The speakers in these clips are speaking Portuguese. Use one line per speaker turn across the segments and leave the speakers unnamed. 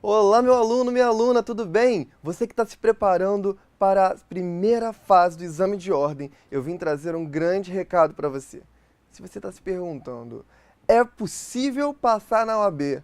Olá, meu aluno, minha aluna, tudo bem? Você que está se preparando para a primeira fase do exame de ordem, eu vim trazer um grande recado para você. Se você está se perguntando, é possível passar na OAB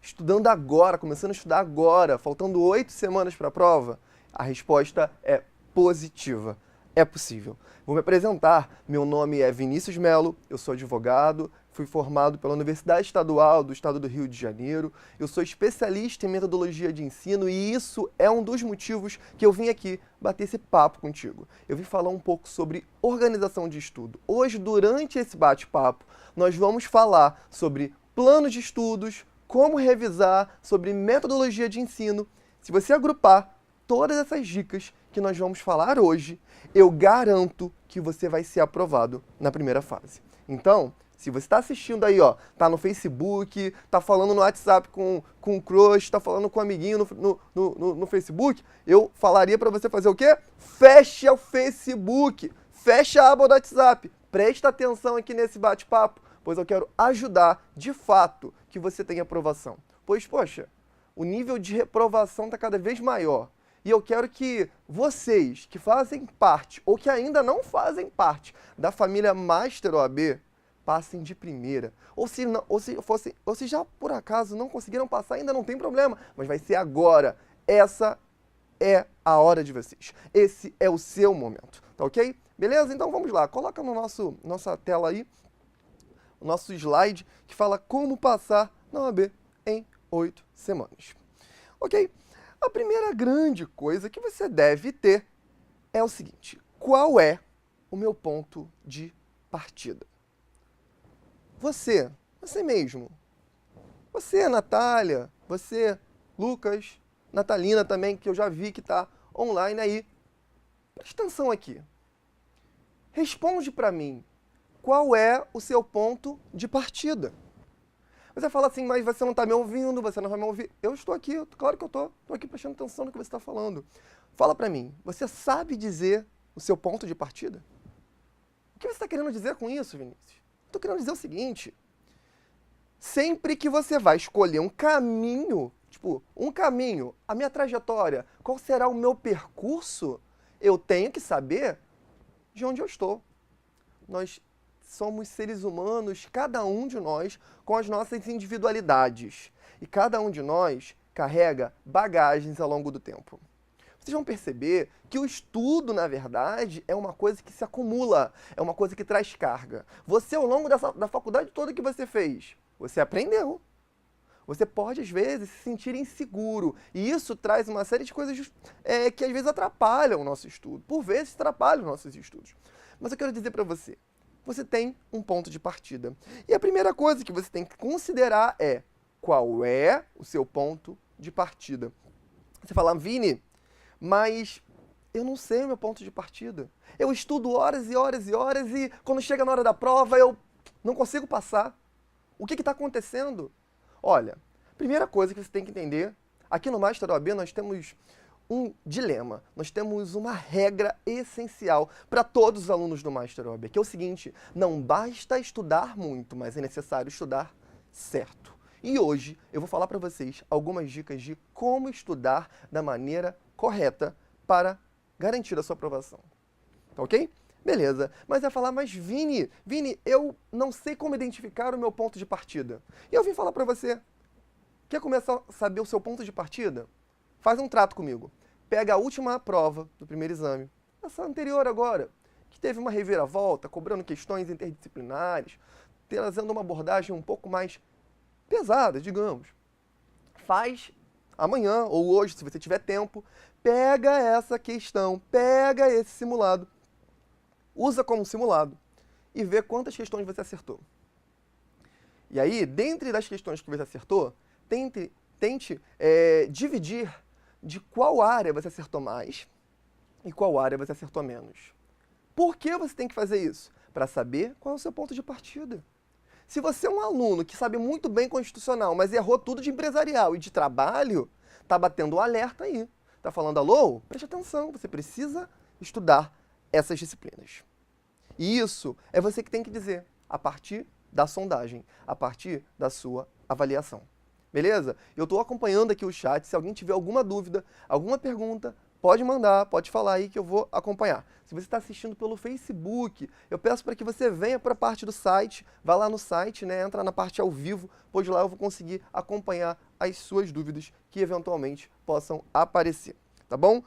estudando agora, começando a estudar agora, faltando 8 semanas para a prova? A resposta é positiva. É possível. Vou me apresentar. Meu nome é Vinícius Melo, eu sou advogado, fui formado pela Universidade Estadual do Estado do Rio de Janeiro, eu sou especialista em metodologia de ensino e isso é um dos motivos que eu vim aqui bater esse papo contigo. Eu vim falar um pouco sobre organização de estudo. Hoje, durante esse bate-papo, nós vamos falar sobre planos de estudos, como revisar, sobre metodologia de ensino. Se você agrupar todas essas dicas que nós vamos falar hoje, eu garanto que você vai ser aprovado na primeira fase. Então, se você está assistindo aí, ó, tá no Facebook, tá falando no WhatsApp com o crush, tá falando com um amiguinho no Facebook, eu falaria para você fazer o quê? Feche o Facebook, feche a aba do WhatsApp, presta atenção aqui nesse bate-papo, pois eu quero ajudar, de fato, que você tenha aprovação. Pois, poxa, o nível de reprovação está cada vez maior. E eu quero que vocês que fazem parte, ou que ainda não fazem parte da família Master OAB, passem de primeira. Ou se já por acaso não conseguiram passar, ainda não tem problema, mas vai ser agora. Essa é a hora de vocês. Esse é o seu momento, tá ok? Beleza? Então vamos lá, coloca no nossa tela aí o nosso slide que fala como passar na OAB em 8 semanas. Ok? A primeira grande coisa que você deve ter é o seguinte: qual é o meu ponto de partida? Você mesmo. Você, Natália, você, Lucas, Natalina também, que eu já vi que está online aí. Presta atenção aqui. Responde para mim, qual é o seu ponto de partida? Você fala assim, mas você não está me ouvindo, você não vai me ouvir. Eu estou aqui, claro que eu estou aqui prestando atenção no que você está falando. Fala para mim, você sabe dizer o seu ponto de partida? O que você está querendo dizer com isso, Vinícius? Estou querendo dizer o seguinte: sempre que você vai escolher um caminho, a minha trajetória, qual será o meu percurso, eu tenho que saber de onde eu estou. Nós somos seres humanos, cada um de nós, com as nossas individualidades. E cada um de nós carrega bagagens ao longo do tempo. Vocês vão perceber que o estudo, na verdade, é uma coisa que se acumula, é uma coisa que traz carga. Você, ao longo da faculdade toda que você fez, você aprendeu. Você pode, às vezes, se sentir inseguro. E isso traz uma série de coisas que, às vezes, atrapalham o nosso estudo. Por vezes, atrapalham os nossos estudos. Mas eu quero dizer para você, você tem um ponto de partida. E a primeira coisa que você tem que considerar é qual é o seu ponto de partida. Você fala, Vini, mas eu não sei o meu ponto de partida. Eu estudo horas e horas e horas e quando chega na hora da prova eu não consigo passar. O que está acontecendo? Olha, primeira coisa que você tem que entender, aqui no Master OAB nós temos um dilema, nós temos uma regra essencial para todos os alunos do Master OAB, que é o seguinte: não basta estudar muito, mas é necessário estudar certo. E hoje eu vou falar para vocês algumas dicas de como estudar da maneira correta para garantir a sua aprovação. Tá ok? Beleza. Mas vai falar, mas Vini, eu não sei como identificar o meu ponto de partida. E eu vim falar para você, quer começar a saber o seu ponto de partida? Faz um trato comigo. Pega a última prova do primeiro exame, essa anterior agora, que teve uma reviravolta, cobrando questões interdisciplinares, trazendo uma abordagem um pouco mais pesada, digamos. Faz amanhã ou hoje, se você tiver tempo, pega essa questão, pega esse simulado, usa como simulado e vê quantas questões você acertou. E aí, dentre das questões que você acertou, tente dividir de qual área você acertou mais e qual área você acertou menos. Por que você tem que fazer isso? Para saber qual é o seu ponto de partida. Se você é um aluno que sabe muito bem constitucional, mas errou tudo de empresarial e de trabalho, tá batendo um alerta aí. Tá falando, alô? Preste atenção, você precisa estudar essas disciplinas. E isso é você que tem que dizer, a partir da sondagem, a partir da sua avaliação. beleza? Eu estou acompanhando aqui o chat, se alguém tiver alguma dúvida, alguma pergunta, pode mandar, pode falar aí que eu vou acompanhar. Se você está assistindo pelo Facebook, eu peço para que você venha para a parte do site, vá lá no site, né, entra na parte ao vivo, pois lá eu vou conseguir acompanhar as suas dúvidas que eventualmente possam aparecer, tá bom?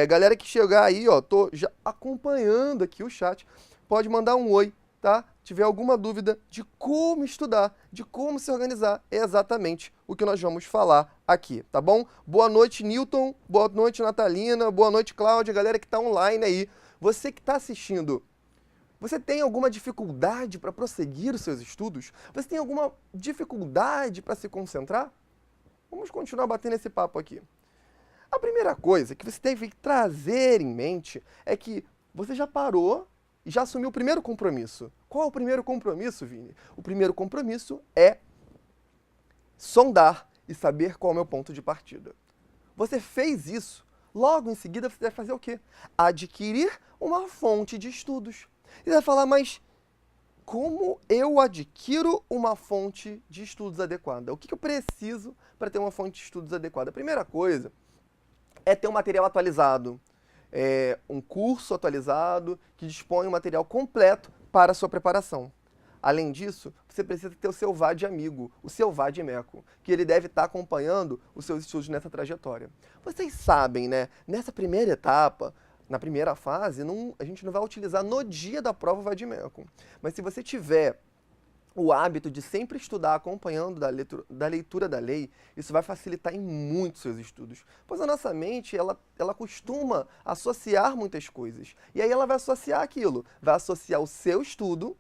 Galera que chegar aí, ó, tô já acompanhando aqui o chat, pode mandar um oi, tá? Tiver alguma dúvida de como estudar, de como se organizar, é exatamente o que nós vamos falar aqui, tá bom? Boa noite, Newton, boa noite, Natalina, boa noite, Cláudia, galera que está online aí. Você que está assistindo, você tem alguma dificuldade para prosseguir os seus estudos? Você tem alguma dificuldade para se concentrar? Vamos continuar batendo esse papo aqui. A primeira coisa que você deve trazer em mente é que você já parou e já assumiu o primeiro compromisso. Qual é o primeiro compromisso, Vini? O primeiro compromisso é sondar e saber qual é o meu ponto de partida. Você fez isso, logo em seguida você deve fazer o quê? Adquirir uma fonte de estudos. E vai falar, mas como eu adquiro uma fonte de estudos adequada? O que eu preciso para ter uma fonte de estudos adequada? A primeira coisa é ter um material atualizado. Um curso atualizado que dispõe um material completo para a sua preparação. Além disso, você precisa ter o seu VAD amigo, o seu VAD-MECO, que ele deve estar acompanhando os seus estudos nessa trajetória. Vocês sabem, né? Nessa primeira etapa, na primeira fase, a gente não vai utilizar no dia da prova o VAD-MECO. Mas se você tiver o hábito de sempre estudar acompanhando da leitura da lei, isso vai facilitar em muito seus estudos. Pois a nossa mente, ela costuma associar muitas coisas. E aí ela vai associar aquilo, vai associar o seu estudo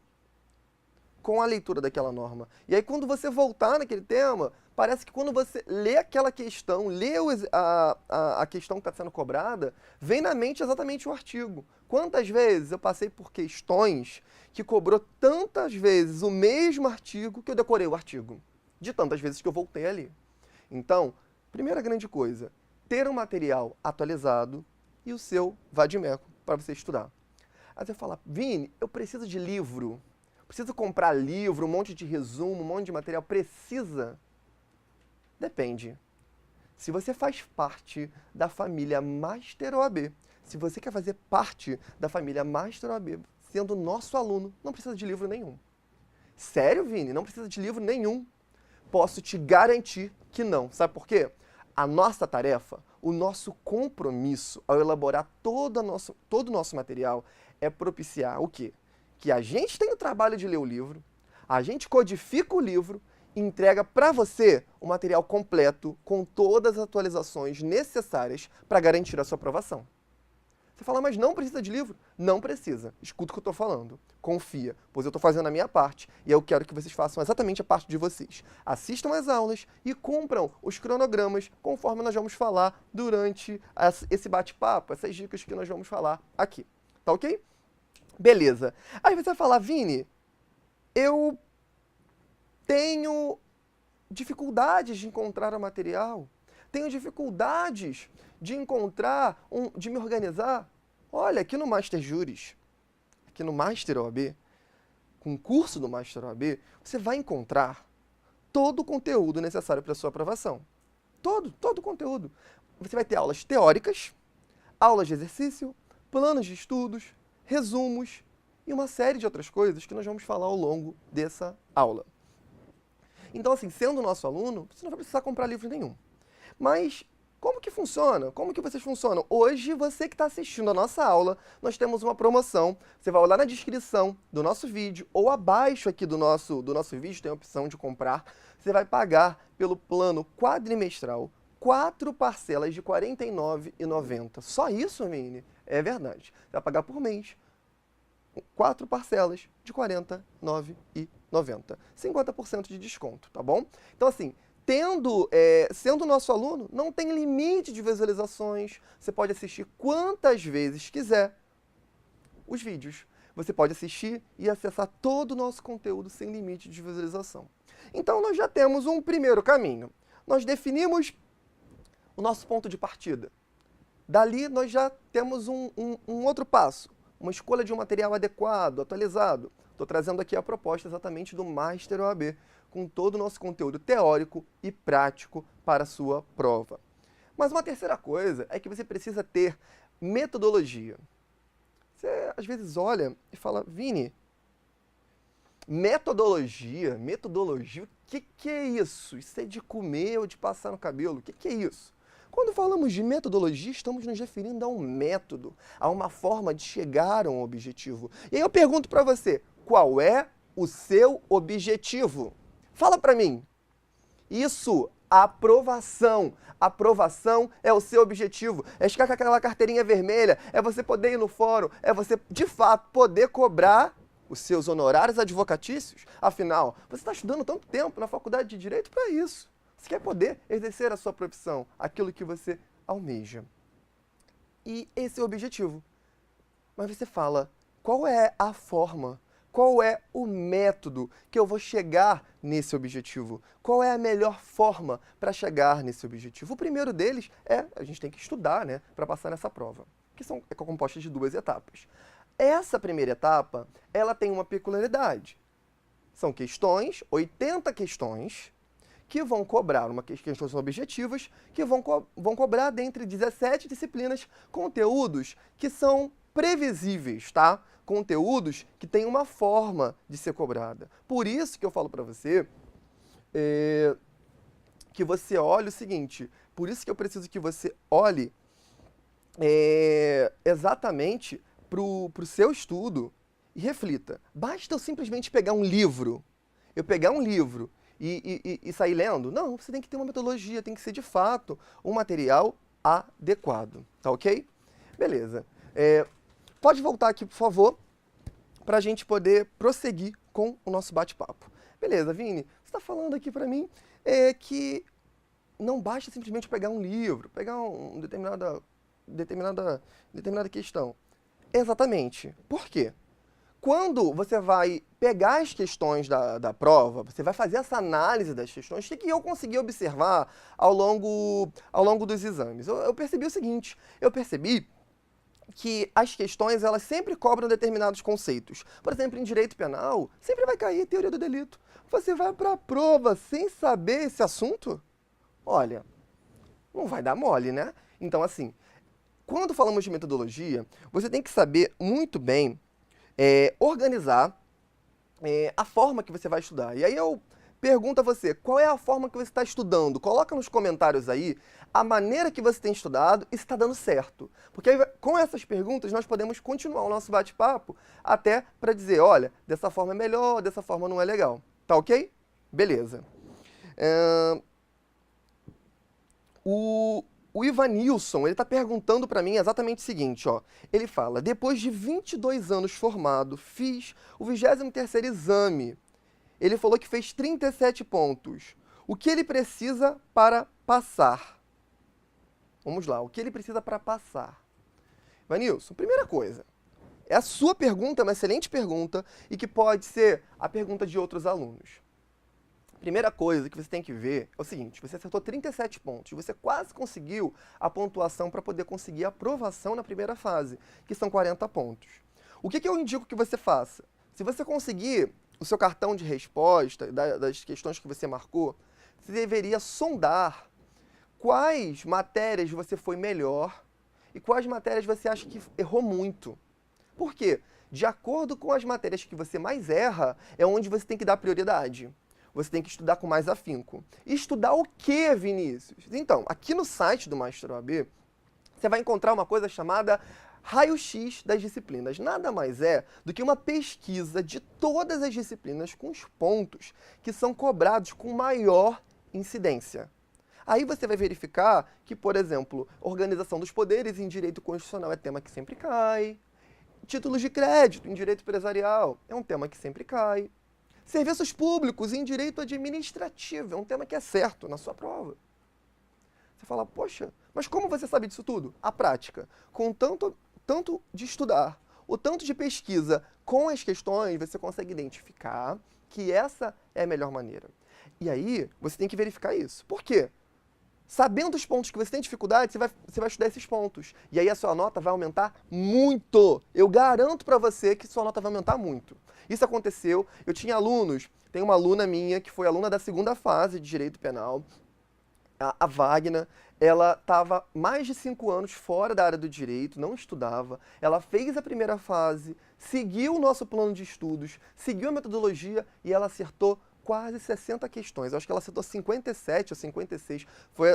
com a leitura daquela norma. E aí quando você voltar naquele tema, parece que quando você lê aquela questão, lê a questão que está sendo cobrada, vem na mente exatamente o artigo. Quantas vezes eu passei por questões que cobrou tantas vezes o mesmo artigo que eu decorei o artigo, de tantas vezes que eu voltei ali. Então, primeira grande coisa, ter um material atualizado e o seu VAD-MECO para você estudar. Aí você fala, Vini, eu preciso de livro, preciso comprar livro, um monte de resumo, um monte de material, precisa? Depende. Se você faz parte da família Master OAB, se você quer fazer parte da família Master OAB, sendo nosso aluno, não precisa de livro nenhum. Sério, Vini? Não precisa de livro nenhum? Posso te garantir que não. Sabe por quê? A nossa tarefa, o nosso compromisso ao elaborar todo o nosso material é propiciar o quê? Que a gente tem o trabalho de ler o livro, a gente codifica o livro e entrega para você o material completo com todas as atualizações necessárias para garantir a sua aprovação. Você fala, mas não precisa de livro? Não precisa. Escuta o que eu estou falando. Confia, pois eu estou fazendo a minha parte e eu quero que vocês façam exatamente a parte de vocês. Assistam às aulas e cumpram os cronogramas conforme nós vamos falar durante esse bate-papo, essas dicas que nós vamos falar aqui. Tá ok? Beleza. Aí você vai falar, Vini, eu tenho dificuldades de encontrar o material, tenho dificuldades de encontrar, de me organizar. Olha, aqui no Master Juris, aqui no Master OAB, com o curso do Master OAB, você vai encontrar todo o conteúdo necessário para a sua aprovação. Todo o conteúdo. Você vai ter aulas teóricas, aulas de exercício, planos de estudos, resumos e uma série de outras coisas que nós vamos falar ao longo dessa aula. Então, assim, sendo nosso aluno, você não vai precisar comprar livro nenhum. Mas como que funciona? Como que vocês funcionam? Hoje, você que está assistindo a nossa aula, nós temos uma promoção. Você vai olhar na descrição do nosso vídeo ou abaixo aqui do nosso vídeo, tem a opção de comprar. Você vai pagar pelo plano quadrimestral 4 parcelas de R$ 49,90. Só isso, Vini? É verdade. Você vai pagar por mês 4 parcelas de R$ 49,90. 50% de desconto, tá bom? Então, assim, sendo nosso aluno, não tem limite de visualizações. Você pode assistir quantas vezes quiser os vídeos. Você pode assistir e acessar todo o nosso conteúdo sem limite de visualização. Então, nós já temos um primeiro caminho. Nós definimos o nosso ponto de partida. Dali, nós já temos um outro passo. Uma escolha de um material adequado, atualizado. Estou trazendo aqui a proposta exatamente do Master OAB, com todo o nosso conteúdo teórico e prático para a sua prova. Mas uma terceira coisa é que você precisa ter metodologia. Você às vezes olha e fala, Vini, metodologia, o que é isso? Isso é de comer ou de passar no cabelo? O que é isso? Quando falamos de metodologia, estamos nos referindo a um método, a uma forma de chegar a um objetivo. E aí eu pergunto para você, qual é o seu objetivo? Fala para mim. Isso, aprovação. Aprovação é o seu objetivo. É ficar com aquela carteirinha vermelha, é você poder ir no fórum, é você, de fato, poder cobrar os seus honorários advocatícios. Afinal, você está estudando tanto tempo na faculdade de Direito para isso. Você quer poder exercer a sua profissão, aquilo que você almeja. E esse é o objetivo. Mas você fala, qual é a forma? Qual é o método que eu vou chegar nesse objetivo? Qual é a melhor forma para chegar nesse objetivo? O primeiro deles é, a gente tem que estudar, né, para passar nessa prova, que é composta de 2 etapas. Essa primeira etapa, ela tem uma peculiaridade. São questões, 80 questões, que vão cobrar, questões objetivas, que vão cobrar dentre 17 disciplinas, conteúdos que são previsíveis, tá? Conteúdos que têm uma forma de ser cobrada. Por isso que eu falo para você que você olhe o seguinte, por isso que eu preciso que você olhe exatamente para o seu estudo e reflita. Basta eu simplesmente pegar um livro, e sair lendo? Não, você tem que ter uma metodologia, tem que ser de fato um material adequado, tá ok? Beleza. Pode voltar aqui, por favor, para a gente poder prosseguir com o nosso bate-papo. Beleza, Vini, você está falando aqui para mim que não basta simplesmente pegar um livro, pegar determinada questão. Exatamente. Por quê? Quando você vai pegar as questões da prova, você vai fazer essa análise das questões, o que eu consegui observar ao longo dos exames? Eu percebi o seguinte, eu percebi que as questões, elas sempre cobram determinados conceitos. Por exemplo, em direito penal, sempre vai cair teoria do delito. Você vai para a prova sem saber esse assunto? Olha, não vai dar mole, né? Então, assim, quando falamos de metodologia, você tem que saber muito bem organizar a forma que você vai estudar. E aí eu pergunto a você, qual é a forma que você está estudando? Coloca nos comentários aí a maneira que você tem estudado e se está dando certo. Porque aí, com essas perguntas nós podemos continuar o nosso bate-papo até para dizer, olha, dessa forma é melhor, dessa forma não é legal. Tá ok? Beleza. O Ivanilson, ele está perguntando para mim exatamente o seguinte, ó. Ele fala, depois de 22 anos formado, fiz o 23º exame. Ele falou que fez 37 pontos. O que ele precisa para passar? Vamos lá, o que ele precisa para passar? Ivanilson, primeira coisa, a sua pergunta é uma excelente pergunta e que pode ser a pergunta de outros alunos. Primeira coisa que você tem que ver é o seguinte, você acertou 37 pontos, você quase conseguiu a pontuação para poder conseguir a aprovação na primeira fase, que são 40 pontos. O que eu indico que você faça? Se você conseguir o seu cartão de resposta das questões que você marcou, você deveria sondar quais matérias você foi melhor e quais matérias você acha que errou muito. Por quê? De acordo com as matérias que você mais erra, é onde você tem que dar prioridade. Você tem que estudar com mais afinco. E estudar o quê, Vinícius? Então, aqui no site do Master OAB, você vai encontrar uma coisa chamada raio-x das disciplinas. Nada mais é do que uma pesquisa de todas as disciplinas com os pontos que são cobrados com maior incidência. Aí você vai verificar que, por exemplo, organização dos poderes em direito constitucional é tema que sempre cai. Títulos de crédito em direito empresarial é um tema que sempre cai. Serviços públicos em direito administrativo é um tema que é certo na sua prova. Você fala, poxa, mas como você sabe disso tudo? A prática. Com tanto de estudar, o tanto de pesquisa com as questões, você consegue identificar que essa é a melhor maneira. E aí, você tem que verificar isso. Por quê? Sabendo os pontos que você tem dificuldade, você vai estudar esses pontos. E aí a sua nota vai aumentar muito. Eu garanto para você que sua nota vai aumentar muito. Isso aconteceu, eu tinha alunos, tem uma aluna minha que foi aluna da segunda fase de Direito Penal, a Wagner, ela estava mais de 5 anos fora da área do direito, não estudava, ela fez a primeira fase, seguiu o nosso plano de estudos, seguiu a metodologia e ela acertou quase 60 questões. Eu acho que ela acertou 57 ou 56.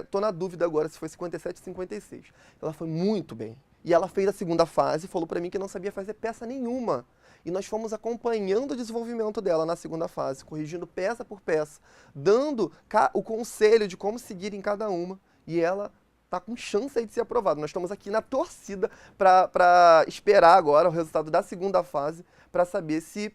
Tô na dúvida agora se foi 57 ou 56. Ela foi muito bem. E ela fez a segunda fase e falou para mim que não sabia fazer peça nenhuma. E nós fomos acompanhando o desenvolvimento dela na segunda fase, corrigindo peça por peça, dando o conselho de como seguir em cada uma. E ela tá com chance aí de ser aprovada. Nós estamos aqui na torcida para esperar agora o resultado da segunda fase para saber se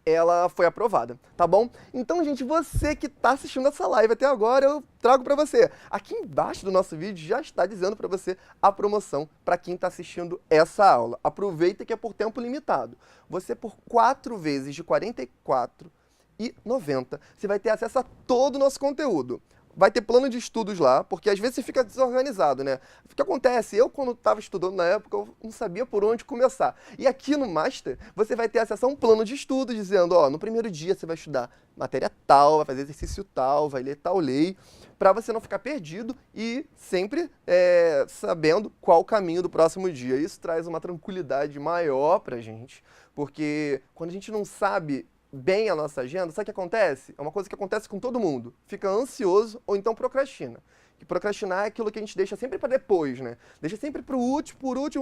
ela foi aprovada, tá bom? Então, gente, você que está assistindo essa live até agora, eu trago para você. Aqui embaixo do nosso vídeo já está dizendo para você a promoção para quem está assistindo essa aula. Aproveita que é por tempo limitado. Você, por 4 vezes de R$ 44,90, você vai ter acesso a todo o nosso conteúdo. Vai ter plano de estudos lá, porque às vezes você fica desorganizado, né? O que acontece? Eu, quando estava estudando na época, eu não sabia por onde começar. E aqui no Master, você vai ter acesso a um plano de estudos, dizendo, ó, no primeiro dia você vai estudar matéria tal, vai fazer exercício tal, vai ler tal lei, para você não ficar perdido e sempre sabendo qual o caminho do próximo dia. Isso traz uma tranquilidade maior pra gente, porque quando a gente não sabe bem a nossa agenda, sabe o que acontece? É uma coisa que acontece com todo mundo. Fica ansioso ou então procrastina. E procrastinar é aquilo que a gente deixa sempre para depois, né? Deixa sempre para o último,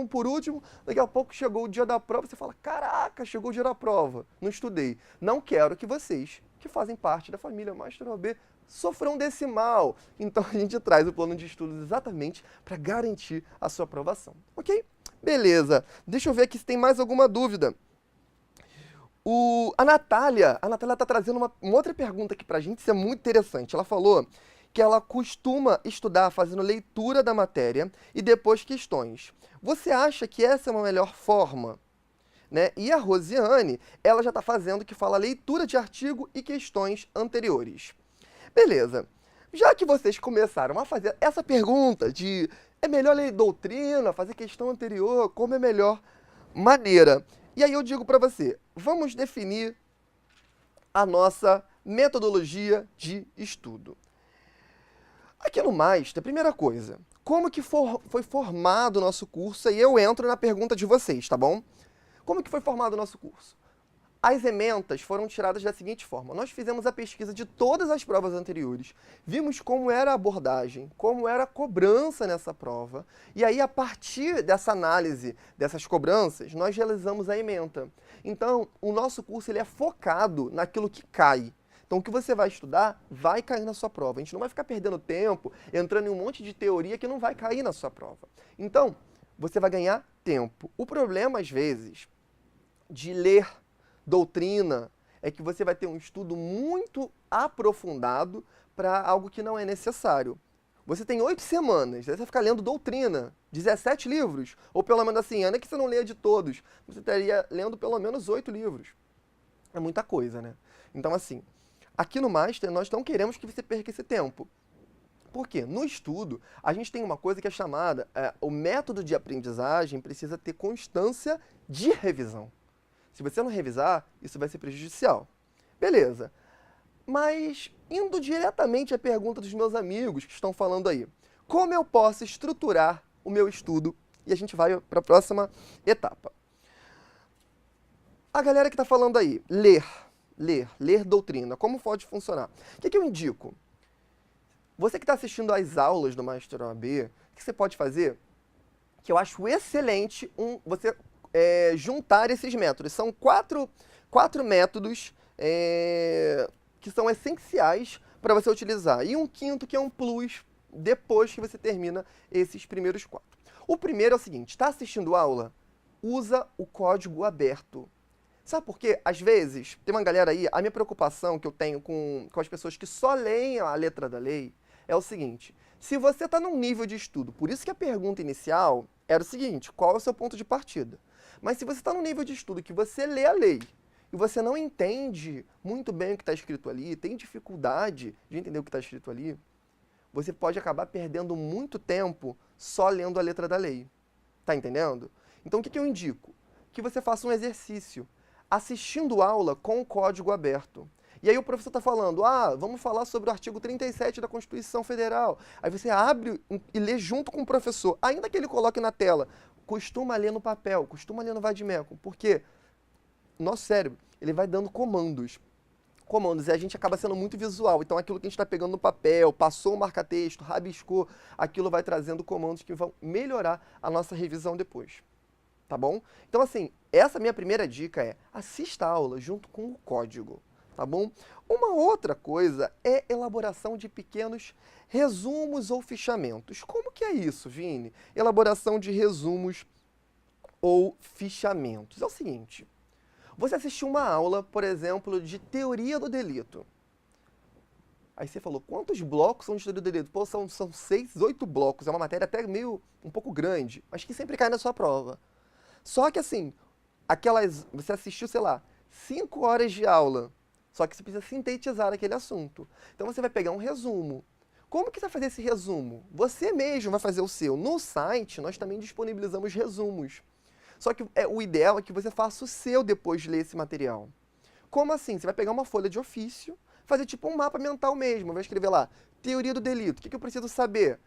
por último. Daqui a pouco chegou o dia da prova, você fala, caraca, chegou o dia da prova, não estudei. Não quero que vocês, que fazem parte da família Master OAB, sofram desse mal. Então a gente traz o plano de estudos exatamente para garantir a sua aprovação. Ok? Beleza. Deixa eu ver aqui se tem mais alguma dúvida. A Natália está trazendo uma outra pergunta aqui pra gente, isso é muito interessante. Ela falou que ela costuma estudar fazendo leitura da matéria e depois questões. Você acha que essa é uma melhor forma? Né? E a Rosiane, ela já está fazendo que fala leitura de artigo e questões anteriores. Beleza. Já que vocês começaram a fazer essa pergunta de é melhor ler doutrina, fazer questão anterior, como é melhor maneira? E aí eu digo para você, vamos definir a nossa metodologia de estudo. Aqui no Master, primeira coisa, como que foi formado o nosso curso? E eu entro na pergunta de vocês, tá bom? Como que foi formado o nosso curso? As ementas foram tiradas da seguinte forma. Nós fizemos a pesquisa de todas as provas anteriores, vimos como era a abordagem, como era a cobrança nessa prova, e aí, a partir dessa análise dessas cobranças, nós realizamos a ementa. Então, o nosso curso ele é focado naquilo que cai. Então, o que você vai estudar vai cair na sua prova. A gente não vai ficar perdendo tempo, entrando em um monte de teoria que não vai cair na sua prova. Então, você vai ganhar tempo. O problema, às vezes, de ler doutrina é que você vai ter um estudo muito aprofundado para algo que não é necessário. Você tem 8 semanas, você vai ficar lendo doutrina, 17 livros, ou pelo menos assim, ainda que você não leia de todos, você estaria lendo pelo menos 8 livros. É muita coisa, né? Então, assim, aqui no Master nós não queremos que você perca esse tempo. Por quê? No estudo, a gente tem uma coisa que é chamada, o método de aprendizagem precisa ter constância de revisão. Se você não revisar, isso vai ser prejudicial. Beleza. Mas, indo diretamente à pergunta dos meus amigos que estão falando aí, como eu posso estruturar o meu estudo? E a gente vai para a próxima etapa. A galera que está falando aí, ler doutrina, como pode funcionar? O que eu indico? Você que está assistindo às aulas do Master OAB, o que você pode fazer? Que eu acho excelente você juntar esses métodos. São quatro métodos que são essenciais para você utilizar. E um quinto que é um plus depois que você termina esses primeiros 4. O primeiro é o seguinte, está assistindo aula? Usa o código aberto. Sabe por quê? Às vezes, tem uma galera aí, a minha preocupação que eu tenho com as pessoas que só leem a letra da lei é o seguinte, se você está num nível de estudo, por isso que a pergunta inicial era o seguinte, qual é o seu ponto de partida? Mas se você está num nível de estudo que você lê a lei e você não entende muito bem o que está escrito ali, tem dificuldade de entender o que está escrito ali, você pode acabar perdendo muito tempo só lendo a letra da lei. Tá entendendo? Então, o que eu indico? Que você faça um exercício assistindo aula com o código aberto. E aí o professor está falando, vamos falar sobre o artigo 37 da Constituição Federal. Aí você abre e lê junto com o professor, ainda que ele coloque na tela. Costuma ler no papel, costuma ler no vadimeco, porque nosso cérebro, ele vai dando comandos, e a gente acaba sendo muito visual. Então aquilo que a gente está pegando no papel, passou o marca-texto, rabiscou, aquilo vai trazendo comandos que vão melhorar a nossa revisão depois. Tá bom? Então assim, essa minha primeira dica é, assista a aula junto com o código. Tá bom? Uma outra coisa é elaboração de pequenos resumos ou fichamentos. Como que é isso, Vini? Elaboração de resumos ou fichamentos. É o seguinte, você assistiu uma aula, por exemplo, de teoria do delito. Aí você falou, quantos blocos são de teoria do delito? Pô, são 6, 8 blocos. É uma matéria até meio, um pouco grande, mas que sempre cai na sua prova. Só que assim, você assistiu, sei lá, 5 horas de aula. Só que você precisa sintetizar aquele assunto. Então você vai pegar um resumo. Como que você vai fazer esse resumo? Você mesmo vai fazer o seu. No site, nós também disponibilizamos resumos. Só que o ideal é que você faça o seu depois de ler esse material. Como assim? Você vai pegar uma folha de ofício, fazer tipo um mapa mental mesmo. Vai escrever lá, teoria do delito. O que eu preciso saber?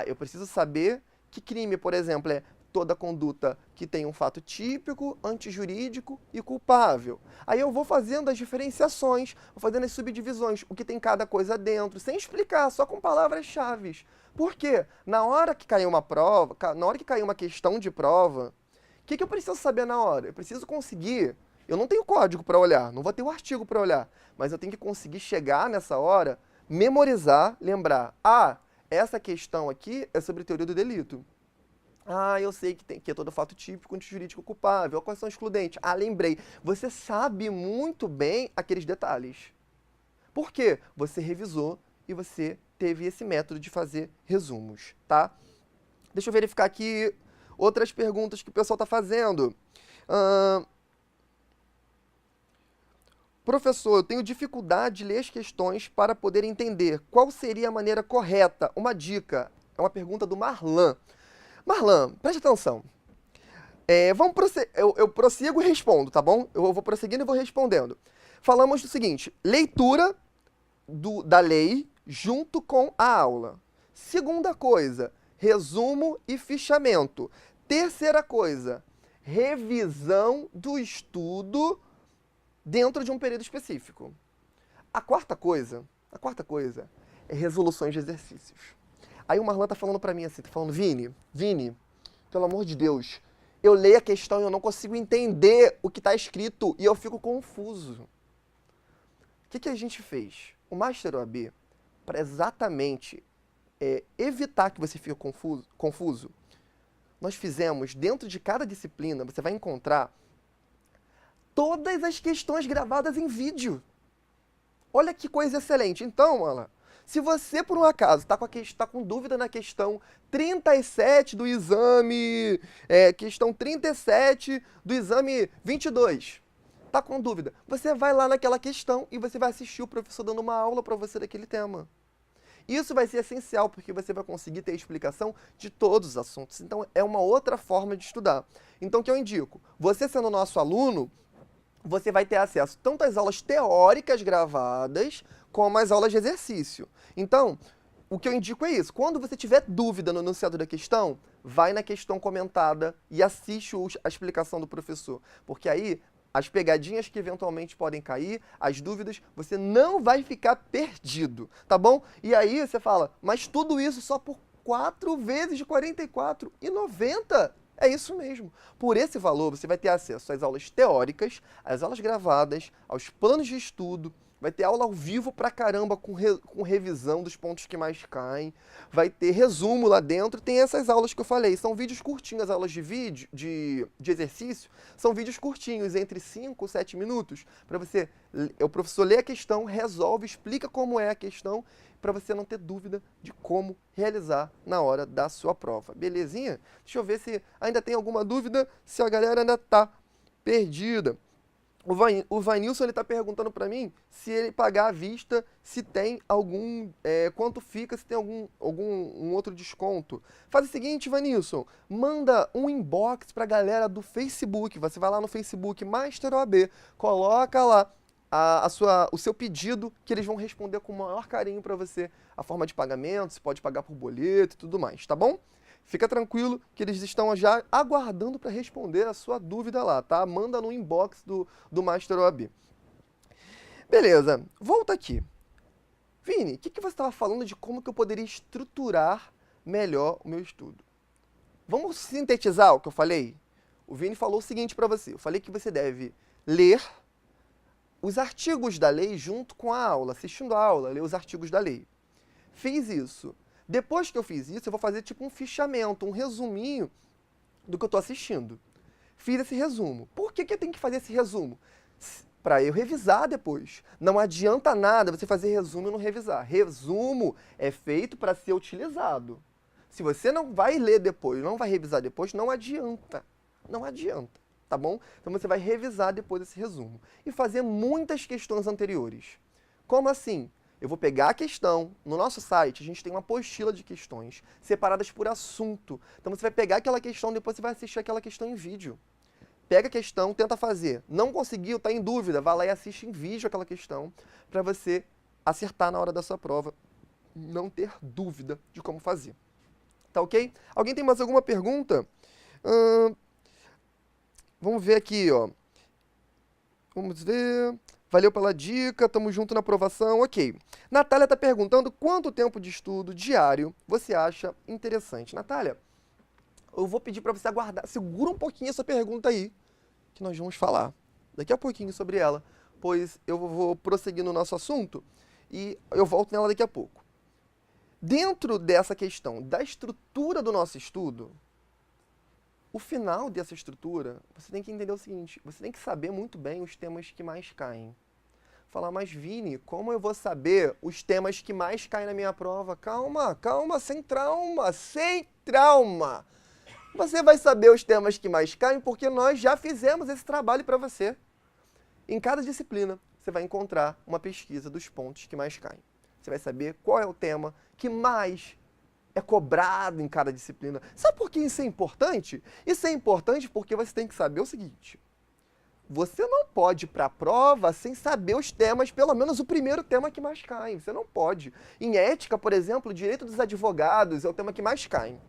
Eu preciso saber que crime, por exemplo, é toda conduta que tem um fato típico, antijurídico e culpável. Aí eu vou fazendo as diferenciações, vou fazendo as subdivisões, o que tem cada coisa dentro, sem explicar, só com palavras-chave. Por quê? Na hora que cair uma prova, na hora que cair uma questão de prova, o que eu preciso saber na hora? Eu preciso conseguir, eu não tenho código para olhar, não vou ter o artigo para olhar, mas eu tenho que conseguir chegar nessa hora, memorizar, lembrar, essa questão aqui é sobre teoria do delito. Eu sei que é todo fato típico, antijurídico, culpável. Quais são os excludentes? Lembrei. Você sabe muito bem aqueles detalhes. Por quê? Você revisou e você teve esse método de fazer resumos, tá? Deixa eu verificar aqui outras perguntas que o pessoal está fazendo. Professor, eu tenho dificuldade de ler as questões para poder entender. Qual seria a maneira correta? Uma dica. É uma pergunta do Marlan. Marlan, preste atenção. Eu prossigo e respondo, tá bom? Eu vou prosseguindo e vou respondendo. Falamos do seguinte, leitura da lei junto com a aula. Segunda coisa, resumo e fichamento. Terceira coisa, revisão do estudo dentro de um período específico. A quarta coisa é resoluções de exercícios. Aí o Marlan tá falando pra mim assim, tá falando, Vini, pelo amor de Deus, eu leio a questão e eu não consigo entender o que tá escrito e eu fico confuso. O que a gente fez? O Master OAB, para exatamente evitar que você fique confuso, nós fizemos, dentro de cada disciplina, você vai encontrar todas as questões gravadas em vídeo. Olha que coisa excelente. Então, Alan, se você, por um acaso, está com dúvida na questão 37 do exame, questão 37 do exame 22, está com dúvida, você vai lá naquela questão e você vai assistir o professor dando uma aula para você daquele tema. Isso vai ser essencial, porque você vai conseguir ter explicação de todos os assuntos. Então, é uma outra forma de estudar. Então, o que eu indico? Você sendo nosso aluno, você vai ter acesso tanto às aulas teóricas gravadas, como às aulas de exercício. Então, o que eu indico é isso. Quando você tiver dúvida no enunciado da questão, vai na questão comentada e assiste a explicação do professor. Porque aí, as pegadinhas que eventualmente podem cair, as dúvidas, você não vai ficar perdido, tá bom? E aí você fala, mas tudo isso só por 4 vezes de R$ 44,90? É isso mesmo. Por esse valor, você vai ter acesso às aulas teóricas, às aulas gravadas, aos planos de estudo, vai ter aula ao vivo pra caramba com revisão dos pontos que mais caem, vai ter resumo lá dentro, tem essas aulas que eu falei, são vídeos curtinhos, as aulas de vídeo, de exercício, são vídeos curtinhos, entre 5 e 7 minutos, para o professor lê a questão, resolve, explica como é a questão, para você não ter dúvida de como realizar na hora da sua prova. Belezinha? Deixa eu ver se ainda tem alguma dúvida, se a galera ainda está perdida. O Vanilson está perguntando para mim se ele pagar à vista, se tem algum, quanto fica, se tem um outro desconto. Faz o seguinte, Vanilson, manda um inbox para a galera do Facebook. Você vai lá no Facebook Master OAB, coloca lá o seu pedido, que eles vão responder com o maior carinho para você a forma de pagamento, se pode pagar por boleto e tudo mais, tá bom? Fica tranquilo que eles estão já aguardando para responder a sua dúvida lá, tá? Manda no inbox do Master OAB. Beleza, volta aqui. Vini, o que você estava falando de como que eu poderia estruturar melhor o meu estudo? Vamos sintetizar o que eu falei? O Vini falou o seguinte para você. Eu falei que você deve ler os artigos da lei junto com a aula, assistindo a aula, ler os artigos da lei. Fiz isso. Depois que eu fiz isso, eu vou fazer tipo um fichamento, um resuminho do que eu estou assistindo. Fiz esse resumo. Por que eu tenho que fazer esse resumo? Para eu revisar depois. Não adianta nada você fazer resumo e não revisar. Resumo é feito para ser utilizado. Se você não vai ler depois, não vai revisar depois, não adianta. Não adianta, tá bom? Então você vai revisar depois esse resumo. E fazer muitas questões anteriores. Como assim? Eu vou pegar a questão, no nosso site a gente tem uma apostila de questões separadas por assunto. Então você vai pegar aquela questão, depois você vai assistir aquela questão em vídeo. Pega a questão, tenta fazer. Não conseguiu, está em dúvida, vai lá e assiste em vídeo aquela questão para você acertar na hora da sua prova, não ter dúvida de como fazer. Tá ok? Alguém tem mais alguma pergunta? Vamos ver aqui, ó. Vamos ver... Valeu pela dica, tamo junto na aprovação, ok. Natália está perguntando quanto tempo de estudo diário você acha interessante. Natália, eu vou pedir para você aguardar, segura um pouquinho essa pergunta aí, que nós vamos falar daqui a pouquinho sobre ela, pois eu vou prosseguir no nosso assunto e eu volto nela daqui a pouco. Dentro dessa questão da estrutura do nosso estudo, o final dessa estrutura, você tem que entender o seguinte, você tem que saber muito bem os temas que mais caem. Falar, mas Vini, como eu vou saber os temas que mais caem na minha prova? Calma, calma, sem trauma, sem trauma. Você vai saber os temas que mais caem porque nós já fizemos esse trabalho para você. Em cada disciplina, você vai encontrar uma pesquisa dos pontos que mais caem. Você vai saber qual é o tema que mais é cobrado em cada disciplina. Sabe por que isso é importante? Isso é importante porque você tem que saber o seguinte. Você não pode ir para a prova sem saber os temas, pelo menos o primeiro tema que mais cai. Você não pode. Em ética, por exemplo, o direito dos advogados é o tema que mais cai.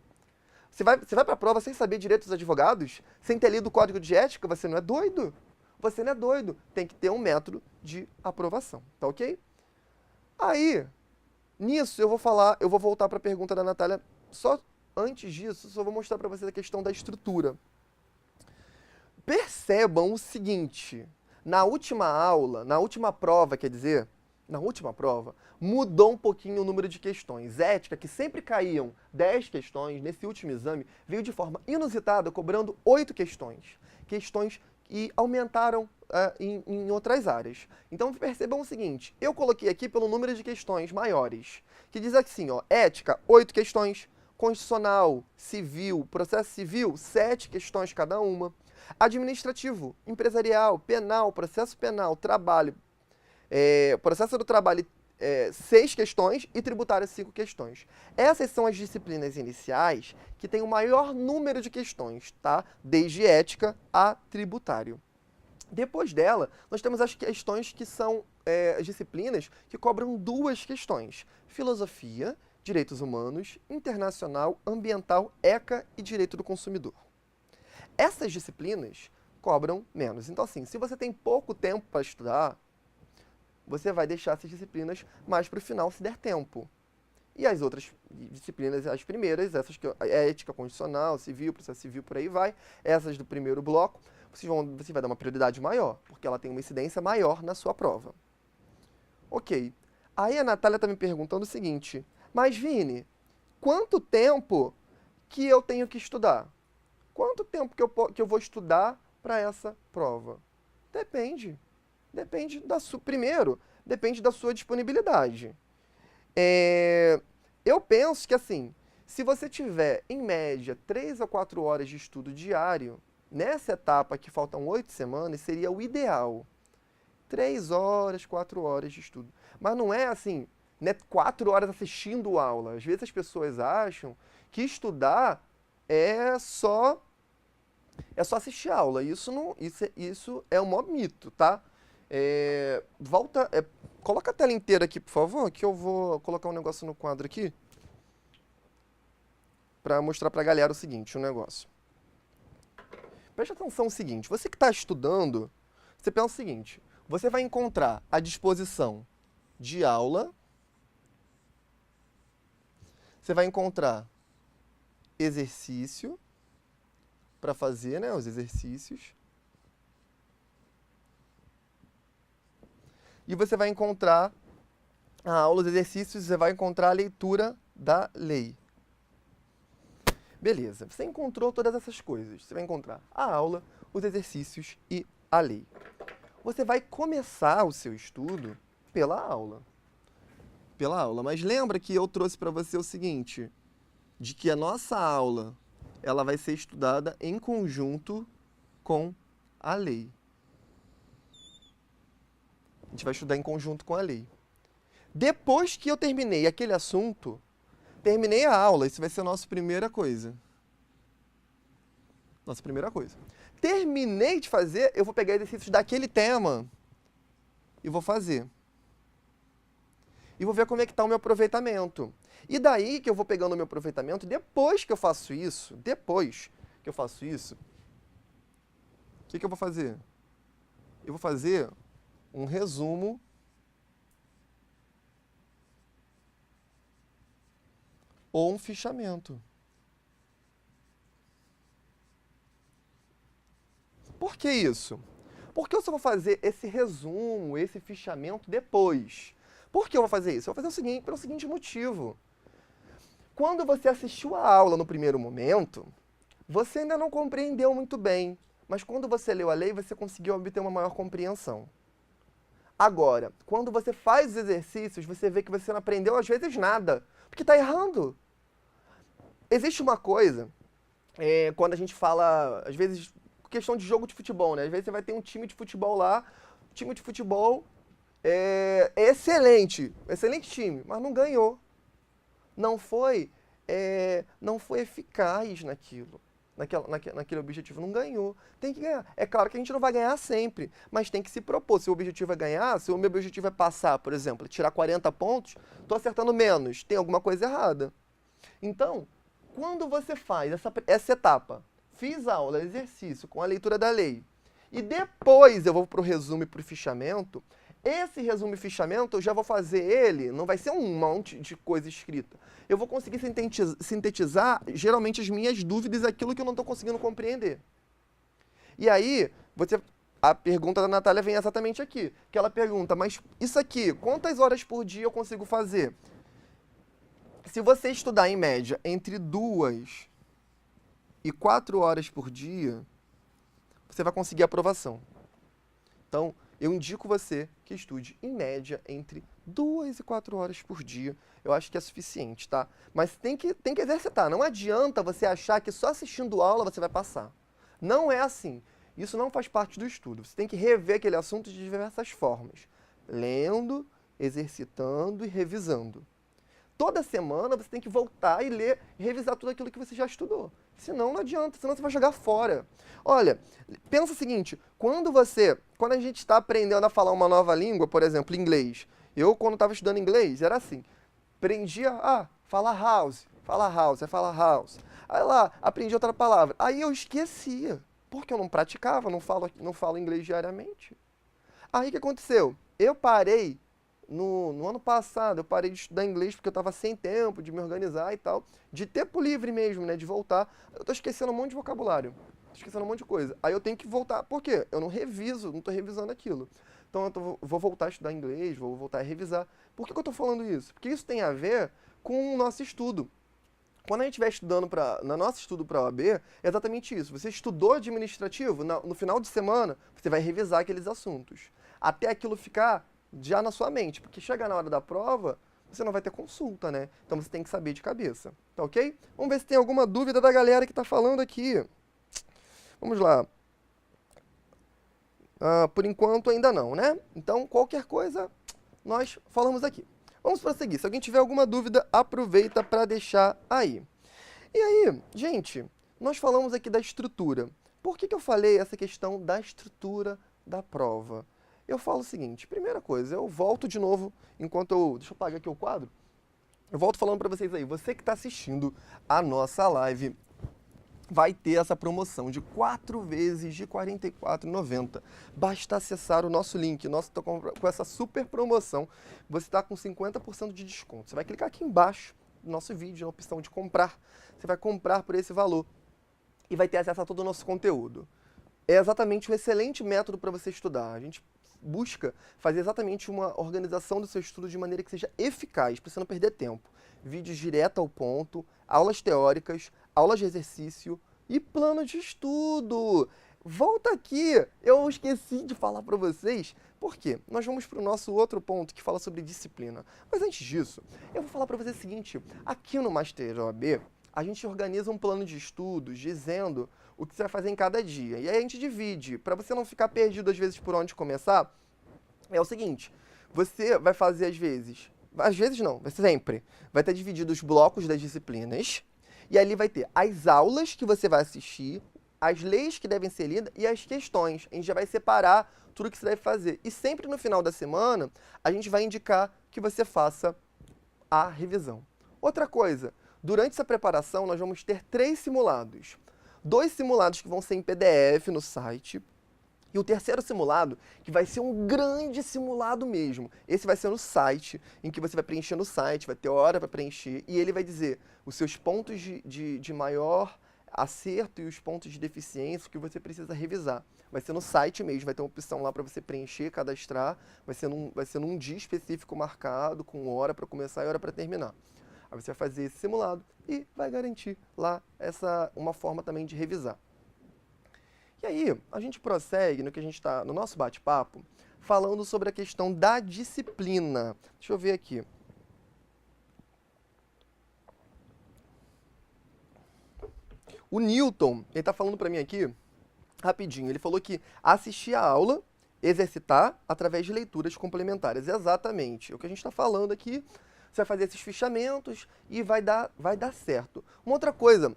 Você vai para a prova sem saber direito dos advogados? Sem ter lido o código de ética? Você não é doido. Você não é doido. Tem que ter um método de aprovação, tá ok? Aí, nisso eu vou voltar para a pergunta da Natália. Só antes disso, só vou mostrar para vocês a questão da estrutura. Percebam o seguinte, na última aula, na última prova, quer dizer, na última prova, mudou um pouquinho o número de questões. Ética, que sempre caíam 10 questões, nesse último exame, veio de forma inusitada, cobrando 8 questões. Questões que aumentaram em outras áreas. Então percebam o seguinte, eu coloquei aqui pelo número de questões maiores, que diz assim, ó, ética, 8 questões, constitucional, civil, processo civil, 7 questões cada uma, administrativo, empresarial, penal, processo penal, trabalho, processo do trabalho, 6 questões e tributário 5 questões. Essas são as disciplinas iniciais que têm o maior número de questões, tá? Desde ética a tributário. Depois dela, nós temos as questões que são as disciplinas que cobram 2 questões. Filosofia, direitos humanos, internacional, ambiental, ECA e direito do consumidor. Essas disciplinas cobram menos. Então, assim, se você tem pouco tempo para estudar, você vai deixar essas disciplinas mais para o final, se der tempo. E as outras disciplinas, as primeiras, essas que ética, constitucional, civil, processo civil, por aí vai, essas do primeiro bloco, você vai dar uma prioridade maior, porque ela tem uma incidência maior na sua prova. Ok. Aí a Natália está me perguntando o seguinte, mas Vini, quanto tempo que eu tenho que estudar? Quanto tempo que eu vou estudar para essa prova? Depende. Depende primeiro, depende da sua disponibilidade. Eu penso que, assim, se você tiver, em média, 3 a 4 horas de estudo diário, nessa etapa que faltam 8 semanas, seria o ideal. 3 horas, 4 horas de estudo. Mas não é assim, né, 4 horas assistindo aula. Às vezes as pessoas acham que estudar é só assistir aula. Isso é um maior mito, tá? Coloca a tela inteira aqui, por favor, que eu vou colocar um negócio no quadro aqui para mostrar para a galera o seguinte, o negócio. Preste atenção no seguinte, você que está estudando, você pensa o seguinte, você vai encontrar à disposição de aula, você vai encontrar exercício para fazer, né, os exercícios, e você vai encontrar a aula, os exercícios, você vai encontrar a leitura da lei. Beleza, você encontrou todas essas coisas. Você vai encontrar a aula, os exercícios e a lei. Você vai começar o seu estudo pela aula. Mas lembra que eu trouxe para você o seguinte, de que a nossa aula ela vai ser estudada em conjunto com a lei. A gente vai estudar em conjunto com a lei. Depois que eu terminei aquele assunto, terminei a aula, isso vai ser a nossa primeira coisa. Terminei de fazer, eu vou pegar exercícios daquele tema e vou fazer. E vou ver como é que está o meu aproveitamento. E daí que eu vou pegando o meu aproveitamento, depois que eu faço isso, o que eu vou fazer? Eu vou fazer um resumo ou um fichamento. Por que isso? Porque eu só vou fazer esse resumo, esse fichamento depois. Por que eu vou fazer isso? Eu vou fazer o seguinte, pelo seguinte motivo. Quando você assistiu a aula no primeiro momento, você ainda não compreendeu muito bem, mas quando você leu a lei, você conseguiu obter uma maior compreensão. Agora, quando você faz os exercícios, você vê que você não aprendeu às vezes nada, porque está errando. Existe uma coisa, quando a gente fala, às vezes, questão de jogo de futebol, né? Às vezes você vai ter um time de futebol lá, o time de futebol é excelente time, mas não ganhou. Não foi eficaz naquele objetivo, não ganhou. Tem que ganhar. É claro que a gente não vai ganhar sempre, mas tem que se propor. Se o objetivo é ganhar, se o meu objetivo é passar, por exemplo, tirar 40 pontos, estou acertando menos, tem alguma coisa errada. Então, quando você faz essa etapa, fiz a aula, exercício com a leitura da lei, e depois eu vou para o resumo e para o fichamento, esse resumo e fichamento eu já vou fazer ele, não vai ser um monte de coisa escrita. Eu vou conseguir sintetizar geralmente as minhas dúvidas, aquilo que eu não estou conseguindo compreender. E aí, a pergunta da Natália vem exatamente aqui, que ela pergunta, mas isso aqui, quantas horas por dia eu consigo fazer? Se você estudar em média entre 2 e 4 horas por dia, você vai conseguir aprovação. Então, eu indico você que estude, em média, entre 2 e 4 horas por dia. Eu acho que é suficiente, tá? Mas tem que exercitar. Não adianta você achar que só assistindo aula você vai passar. Não é assim. Isso não faz parte do estudo. Você tem que rever aquele assunto de diversas formas. Lendo, exercitando e revisando. Toda semana você tem que voltar e ler e revisar tudo aquilo que você já estudou. Senão não adianta, senão você vai jogar fora. Olha, pensa o seguinte, quando a gente está aprendendo a falar uma nova língua, por exemplo, inglês, eu quando estava estudando inglês, era assim, aprendia, falar house, é falar house. Aí lá, aprendi outra palavra. Aí eu esquecia, porque eu não praticava, não falo inglês diariamente. Aí o que aconteceu? Eu parei. No ano passado, eu parei de estudar inglês porque eu estava sem tempo de me organizar e tal, de tempo livre mesmo, né, de voltar. Eu estou esquecendo um monte de vocabulário, estou esquecendo um monte de coisa. Aí eu tenho que voltar, por quê? Eu não estou revisando aquilo. Então eu vou voltar a estudar inglês, vou voltar a revisar. Por que eu estou falando isso? Porque isso tem a ver com o nosso estudo. Quando a gente estiver estudando no nosso estudo para a OAB, é exatamente isso. Você estudou administrativo, no final de semana, você vai revisar aqueles assuntos. Até aquilo ficar já na sua mente, porque chegar na hora da prova, você não vai ter consulta, né? Então você tem que saber de cabeça, tá ok? Vamos ver se tem alguma dúvida da galera que tá falando aqui. Vamos lá. Por enquanto ainda não, né? Então, qualquer coisa, nós falamos aqui. Vamos prosseguir. Se alguém tiver alguma dúvida, aproveita para deixar aí. E aí, gente, nós falamos aqui da estrutura. Por que eu falei essa questão da estrutura da prova? Eu falo o seguinte, primeira coisa, eu volto de novo, deixa eu apagar aqui o quadro. Eu volto falando para vocês aí, você que está assistindo a nossa live, vai ter essa promoção de 4 vezes de R$ 44,90. Basta acessar o nosso link, com essa super promoção, você está com 50% de desconto. Você vai clicar aqui embaixo do nosso vídeo, na opção de comprar. Você vai comprar por esse valor e vai ter acesso a todo o nosso conteúdo. É exatamente um excelente método para você estudar. A gente busca fazer exatamente uma organização do seu estudo de maneira que seja eficaz, para você não perder tempo. Vídeos direto ao ponto, aulas teóricas, aulas de exercício e plano de estudo. Volta aqui! Eu esqueci de falar para vocês, porque nós vamos para o nosso outro ponto que fala sobre disciplina. Mas antes disso, eu vou falar para vocês o seguinte, aqui no Master OAB, a gente organiza um plano de estudos dizendo o que você vai fazer em cada dia. E aí a gente divide, para você não ficar perdido às vezes por onde começar, é o seguinte, você vai fazer às vezes não, vai sempre, vai ter dividido os blocos das disciplinas, e ali vai ter as aulas que você vai assistir, as leis que devem ser lidas e as questões. A gente já vai separar tudo que você deve fazer. E sempre no final da semana, a gente vai indicar que você faça a revisão. Outra coisa, durante essa preparação, nós vamos ter 3 simulados. 2 simulados que vão ser em PDF no site, e o terceiro simulado, que vai ser um grande simulado mesmo. Esse vai ser no site, em que você vai preencher no site, vai ter hora para preencher, e ele vai dizer os seus pontos de maior acerto e os pontos de deficiência que você precisa revisar. Vai ser no site mesmo, vai ter uma opção lá para você preencher, cadastrar, vai ser num dia específico marcado, com hora para começar e hora para terminar. Aí você vai fazer esse simulado e vai garantir lá uma forma também de revisar. E aí, a gente prossegue no nosso bate-papo, falando sobre a questão da disciplina. Deixa eu ver aqui. O Newton, ele está falando para mim aqui, rapidinho, ele falou que assistir a aula, exercitar através de leituras complementares. Exatamente, é o que a gente está falando aqui. Você vai fazer esses fichamentos e vai dar certo. Uma outra coisa,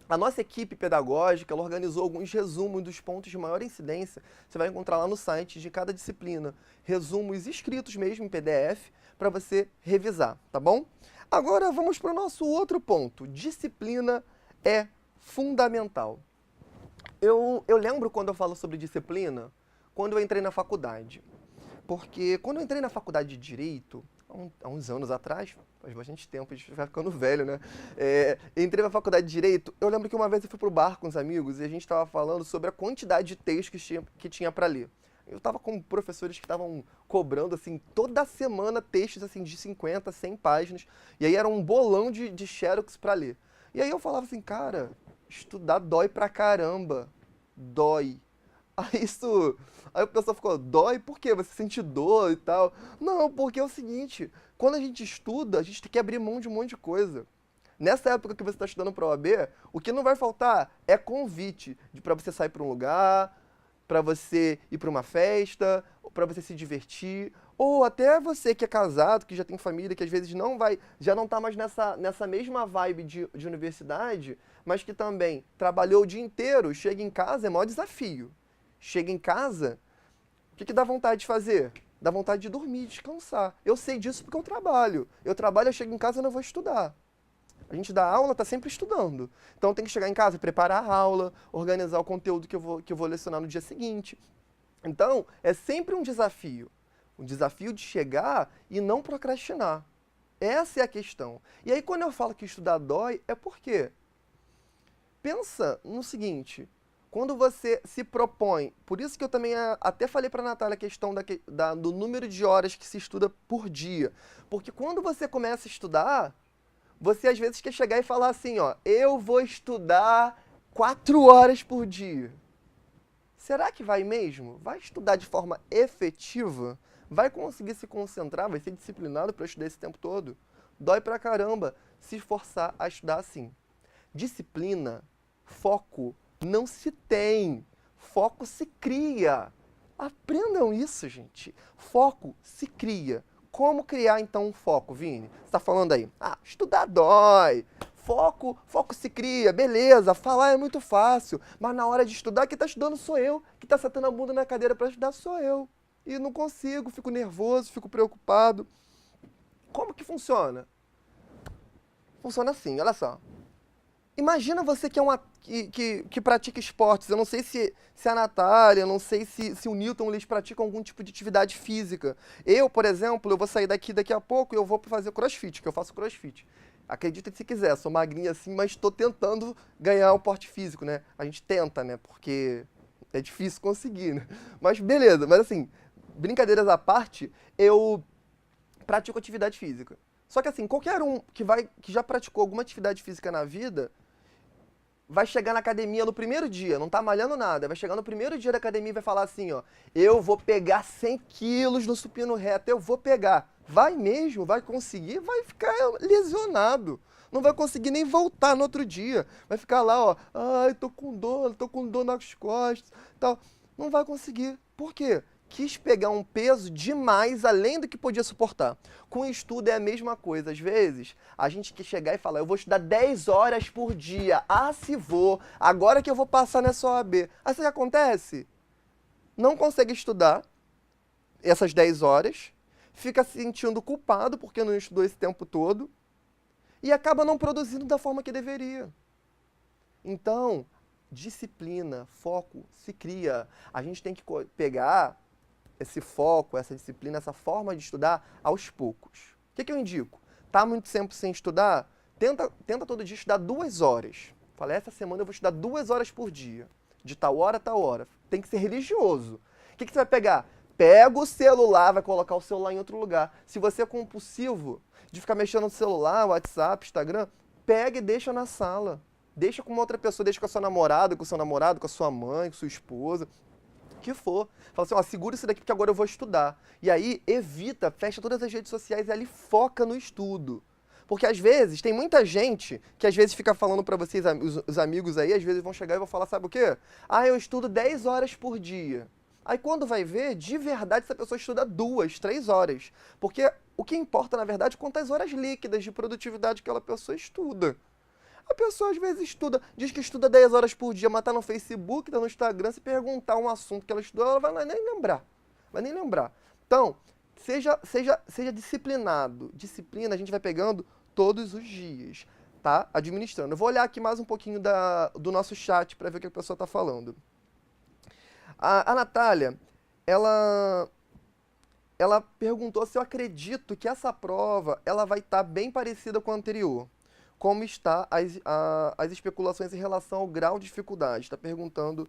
a nossa equipe pedagógica, ela organizou alguns resumos dos pontos de maior incidência. Você vai encontrar lá no site de cada disciplina, resumos escritos mesmo em PDF, para você revisar, tá bom? Agora vamos para o nosso outro ponto. Disciplina é fundamental. Eu lembro quando eu falo sobre disciplina, quando eu entrei na faculdade. Porque quando eu entrei na faculdade de Direito, há uns anos atrás, faz bastante tempo, a gente vai ficando velho, né? Entrei na faculdade de Direito, eu lembro que uma vez eu fui pro bar com os amigos e a gente estava falando sobre a quantidade de textos que tinha para ler. Eu estava com professores que estavam cobrando, assim, toda semana textos, assim, de 50, 100 páginas, e aí era um bolão de xerox para ler. E aí eu falava assim, cara, estudar dói pra caramba, dói. Aí o pessoal ficou, dói? Por quê? Você sente dor e tal? Não, porque é o seguinte, quando a gente estuda, a gente tem que abrir mão de um monte de coisa. Nessa época que você está estudando para a OAB, o que não vai faltar é convite para você sair para um lugar, para você ir para uma festa, para você se divertir, ou até você que é casado, que já tem família, que às vezes já não está mais nessa mesma vibe de universidade, mas que também trabalhou o dia inteiro, chega em casa, é maior desafio. Chega em casa, o que dá vontade de fazer? Dá vontade de dormir, descansar. Eu sei disso porque eu trabalho. Eu trabalho, eu chego em casa e não vou estudar. A gente dá aula, tá sempre estudando. Então tem que chegar em casa, preparar a aula, organizar o conteúdo que eu vou lecionar no dia seguinte. Então, é sempre um desafio. Um desafio de chegar e não procrastinar. Essa é a questão. E aí, quando eu falo que estudar dói, é por quê? Pensa no seguinte, quando você se propõe, por isso que eu também até falei para a Natália a questão do número de horas que se estuda por dia. Porque quando você começa a estudar, você às vezes quer chegar e falar assim, ó, eu vou estudar 4 horas por dia. Será que vai mesmo? Vai estudar de forma efetiva? Vai conseguir se concentrar? Vai ser disciplinado para estudar esse tempo todo? Dói pra caramba se esforçar a estudar assim. Disciplina, foco, não se tem. Foco se cria. Aprendam isso, gente. Foco se cria. Como criar, então, um foco, Vini? Você está falando aí, estudar dói. Foco se cria, beleza, falar é muito fácil, mas na hora de estudar, quem está estudando sou eu, quem está sentando a bunda na cadeira para estudar sou eu. E não consigo, fico nervoso, fico preocupado. Como que funciona? Funciona assim, olha só. Imagina você que pratica esportes. Eu não sei se a Natália, eu não sei se o Newton, eles praticam algum tipo de atividade física. Eu, por exemplo, eu vou sair daqui a pouco e eu vou fazer crossfit, que eu faço crossfit. Acredita se quiser, sou magrinha assim, mas estou tentando ganhar o porte físico, né? A gente tenta, né? Porque é difícil conseguir, né? Mas beleza, mas assim, brincadeiras à parte, eu pratico atividade física. Só que assim, qualquer um que já praticou alguma atividade física na vida, vai chegar na academia no primeiro dia, não tá malhando nada, vai chegar no primeiro dia da academia e vai falar assim, ó, eu vou pegar 100 quilos no supino reto, eu vou pegar. Vai mesmo, vai conseguir, vai ficar lesionado. Não vai conseguir nem voltar no outro dia. Vai ficar lá, ó, ai, tô com dor nas costas, tal. Não vai conseguir. Por quê? Quis pegar um peso demais além do que podia suportar. Com estudo é a mesma coisa. Às vezes, a gente quer chegar e falar, eu vou estudar 10 horas por dia. Se vou. Agora que eu vou passar nessa OAB. Aí sabe o que acontece? Não consegue estudar essas 10 horas, fica se sentindo culpado porque não estudou esse tempo todo e acaba não produzindo da forma que deveria. Então, disciplina, foco se cria. A gente tem que pegar esse foco, essa disciplina, essa forma de estudar aos poucos. O que eu indico? Tá muito tempo sem estudar? Tenta todo dia estudar 2 horas. Falei, essa semana eu vou estudar 2 horas por dia. De tal hora a tal hora. Tem que ser religioso. O que você vai pegar? Pega o celular, vai colocar o celular em outro lugar. Se você é compulsivo de ficar mexendo no celular, WhatsApp, Instagram, pega e deixa na sala. Deixa com uma outra pessoa, deixa com a sua namorada, com o seu namorado, com a sua mãe, com a sua esposa. Que for. Fala assim, segura isso daqui porque agora eu vou estudar. E aí, evita, fecha todas as redes sociais e ali foca no estudo. Porque às vezes, tem muita gente que às vezes fica falando pra vocês, os amigos aí, às vezes vão chegar e vão falar, sabe o quê? Eu estudo 10 horas por dia. Aí quando vai ver, de verdade, essa pessoa estuda 2, 3 horas. Porque o que importa, na verdade, é quantas horas líquidas de produtividade que aquela pessoa estuda. A pessoa às vezes estuda, diz que estuda 10 horas por dia, mas tá no Facebook, tá no Instagram, se perguntar um assunto que ela estudou, ela vai nem lembrar. Vai nem lembrar. Então, seja disciplinado. Disciplina a gente vai pegando todos os dias, tá? Administrando. Eu vou olhar aqui mais um pouquinho do nosso chat para ver o que a pessoa tá falando. A Natália, ela perguntou se eu acredito que essa prova ela vai estar bem parecida com a anterior. Como está as especulações em relação ao grau de dificuldade? Está perguntando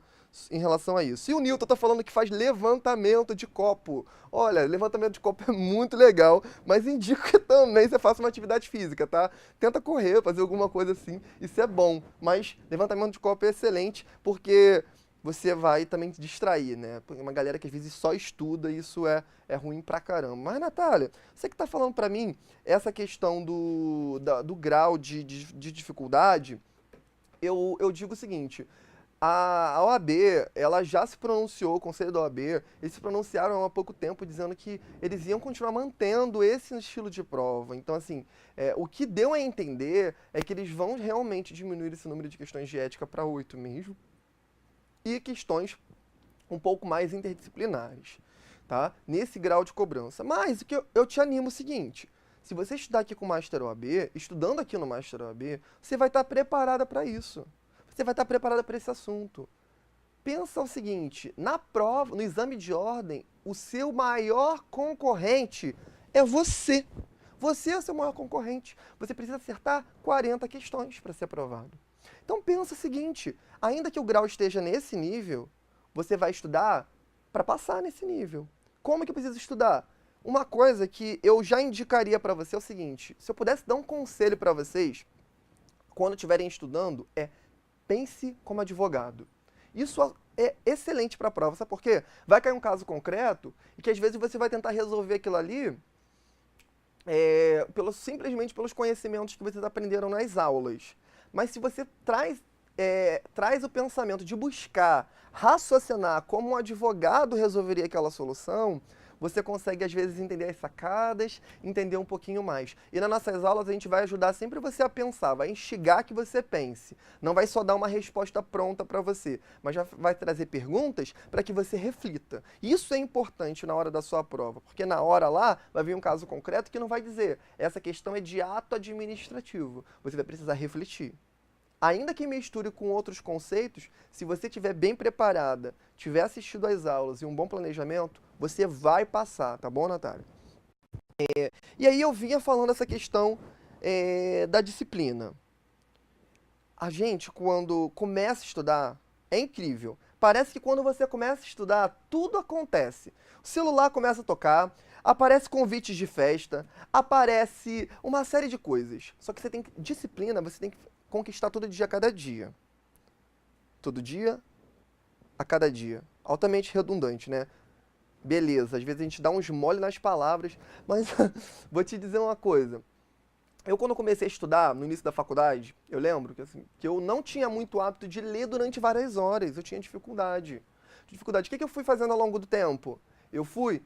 em relação a isso. E o Newton está falando que faz levantamento de copo. Olha, levantamento de copo é muito legal, mas indico que também você faça uma atividade física, tá? Tenta correr, fazer alguma coisa assim, isso é bom. Mas levantamento de copo é excelente, porque você vai também se distrair, né? Porque uma galera que às vezes só estuda, isso é ruim pra caramba. Mas, Natália, você que tá falando pra mim essa questão do grau de dificuldade, eu digo o seguinte, a OAB, ela já se pronunciou, o Conselho da OAB, eles se pronunciaram há pouco tempo dizendo que eles iam continuar mantendo esse estilo de prova. Então, assim, o que deu a entender é que eles vão realmente diminuir esse número de questões de ética para 8 mesmo, e questões um pouco mais interdisciplinares, tá? Nesse grau de cobrança. Mas o que eu te animo é o seguinte, se você estudar aqui com o Master OAB, estudando aqui no Master OAB, você vai estar preparada para isso. Você vai estar preparada para esse assunto. Pensa o seguinte, na prova, no exame de ordem, o seu maior concorrente é você. Você é o seu maior concorrente. Você precisa acertar 40 questões para ser aprovado. Então pensa o seguinte, ainda que o grau esteja nesse nível, você vai estudar para passar nesse nível. Como que eu preciso estudar? Uma coisa que eu já indicaria para você é o seguinte, se eu pudesse dar um conselho para vocês, quando estiverem estudando, pense como advogado. Isso é excelente para a prova, sabe por quê? Vai cair um caso concreto e que às vezes você vai tentar resolver aquilo ali simplesmente pelos conhecimentos que vocês aprenderam nas aulas. Mas se você traz traz o pensamento de buscar raciocinar como um advogado resolveria aquela solução, você consegue, às vezes, entender as sacadas, entender um pouquinho mais. E nas nossas aulas a gente vai ajudar sempre você a pensar, vai instigar que você pense. Não vai só dar uma resposta pronta para você, mas já vai trazer perguntas para que você reflita. Isso é importante na hora da sua prova, porque na hora lá vai vir um caso concreto que não vai dizer essa questão é de ato administrativo. Você vai precisar refletir. Ainda que misture com outros conceitos, se você estiver bem preparada, tiver assistido às aulas e um bom planejamento, você vai passar, tá bom, Natália? E aí eu vinha falando essa questão da disciplina. A gente, quando começa a estudar, é incrível. Parece que quando você começa a estudar, tudo acontece. O celular começa a tocar, aparece convites de festa, aparece uma série de coisas. Só que você tem disciplina, você tem que conquistar todo dia a cada dia. Todo dia a cada dia. Altamente redundante, né? Beleza, às vezes a gente dá uns mole nas palavras, mas vou te dizer uma coisa. Eu, quando comecei a estudar, no início da faculdade, eu lembro que, assim, que eu não tinha muito hábito de ler durante várias horas. Eu tinha dificuldade. Dificuldade. O que eu fui fazendo ao longo do tempo? Eu fui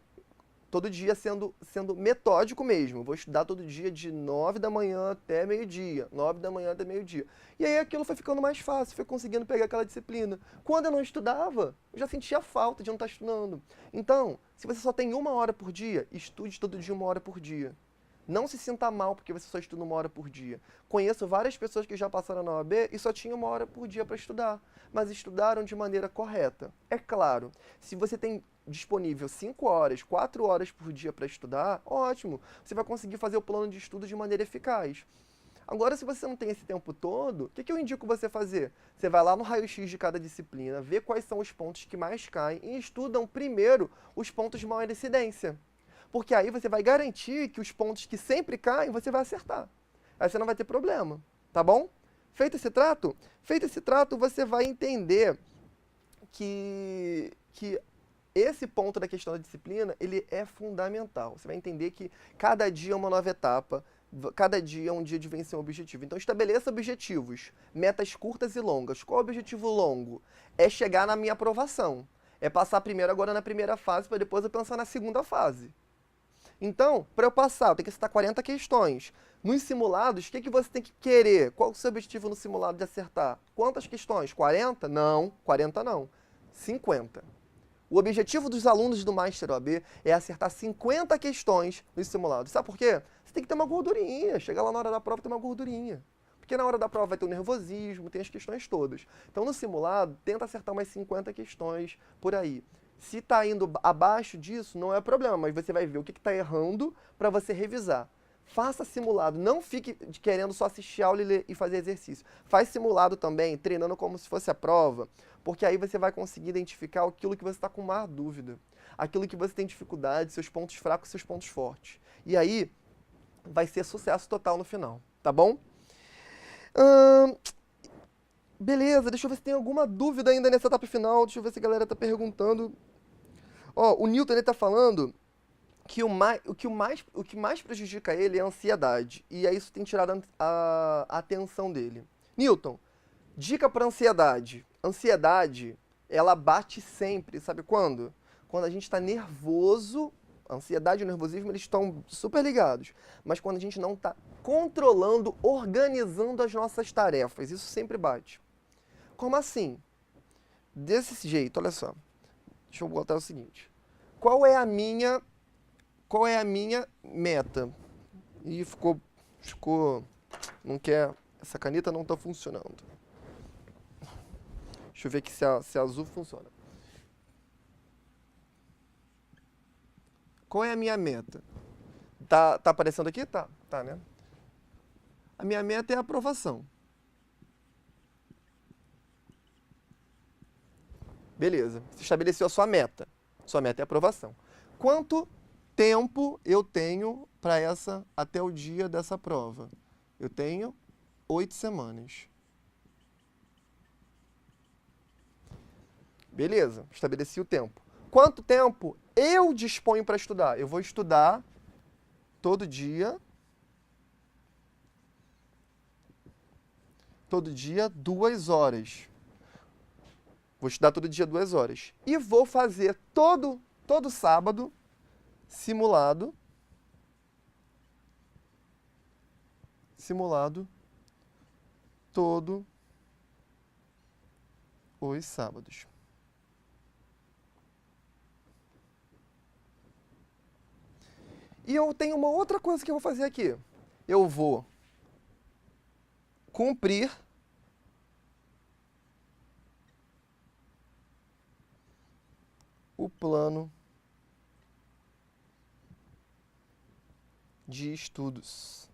todo dia sendo metódico mesmo. Vou estudar todo dia de 9 da manhã até meio-dia. 9 da manhã até meio-dia. E aí aquilo foi ficando mais fácil, foi conseguindo pegar aquela disciplina. Quando eu não estudava, eu já sentia falta de não estar estudando. Então, se você só tem 1 hora por dia, estude todo dia 1 hora por dia. Não se sinta mal porque você só estuda 1 hora por dia. Conheço várias pessoas que já passaram na OAB e só tinham 1 hora por dia para estudar, mas estudaram de maneira correta. É claro, se você tem disponível 5 horas, 4 horas por dia para estudar, ótimo, você vai conseguir fazer o plano de estudo de maneira eficaz. Agora, se você não tem esse tempo todo, o que eu indico você fazer? Você vai lá no raio-x de cada disciplina, vê quais são os pontos que mais caem e estudam primeiro os pontos de maior incidência. Porque aí você vai garantir que os pontos que sempre caem, você vai acertar. Aí você não vai ter problema, tá bom? Feito esse trato? Feito esse trato, você vai entender que esse ponto da questão da disciplina, ele é fundamental. Você vai entender que cada dia é uma nova etapa, cada dia é um dia de vencer um objetivo. Então estabeleça objetivos, metas curtas e longas. Qual é o objetivo longo? É chegar na minha aprovação. É passar primeiro agora na primeira fase, para depois eu pensar na segunda fase. Então, para eu passar, eu tenho que citar 40 questões. Nos simulados, o que você tem que querer? Qual é o seu objetivo no simulado de acertar? Quantas questões? 40? Não, 40 não. 50. O objetivo dos alunos do Master OAB é acertar 50 questões nos simulados. Sabe por quê? Você tem que ter uma gordurinha. Chegar lá na hora da prova e ter uma gordurinha. Porque na hora da prova vai ter o nervosismo, tem as questões todas. Então, no simulado, tenta acertar umas 50 questões por aí. Se está indo abaixo disso, não é problema, mas você vai ver o que está errando para você revisar. Faça simulado, não fique querendo só assistir aula e fazer exercício. Faz simulado também, treinando como se fosse a prova, porque aí você vai conseguir identificar aquilo que você está com mais dúvida, aquilo que você tem dificuldade, seus pontos fracos e seus pontos fortes. E aí vai ser sucesso total no final, tá bom? Beleza, deixa eu ver se tem alguma dúvida ainda nessa etapa final. Deixa eu ver se a galera tá perguntando. Ó, o Newton ele tá falando que o que mais prejudica ele é a ansiedade. E aí isso tem tirado a atenção dele. Newton, dica para ansiedade. Ansiedade, ela bate sempre, sabe quando? Quando a gente está nervoso. A ansiedade e o nervosismo, eles estão super ligados. Mas quando a gente não está controlando, organizando as nossas tarefas, isso sempre bate. Como assim? Desse jeito, olha só. Deixa eu botar o seguinte. Qual é a minha meta? Ih, ficou, não quer, essa caneta não está funcionando. Deixa eu ver aqui se a azul funciona. Qual é a minha meta? Tá aparecendo aqui? Tá, né? A minha meta é a aprovação. Beleza, você estabeleceu a sua meta. Sua meta é a aprovação. Quanto tempo eu tenho para até o dia dessa prova? Eu tenho 8 semanas. Beleza, estabeleci o tempo. Quanto tempo eu disponho para estudar? Eu vou estudar todo dia Todo dia, 2 horas. Vou estudar todo dia 2 horas. E vou fazer todo sábado simulado todos os sábados. E eu tenho uma outra coisa que eu vou fazer aqui. Eu vou cumprir o plano de estudos.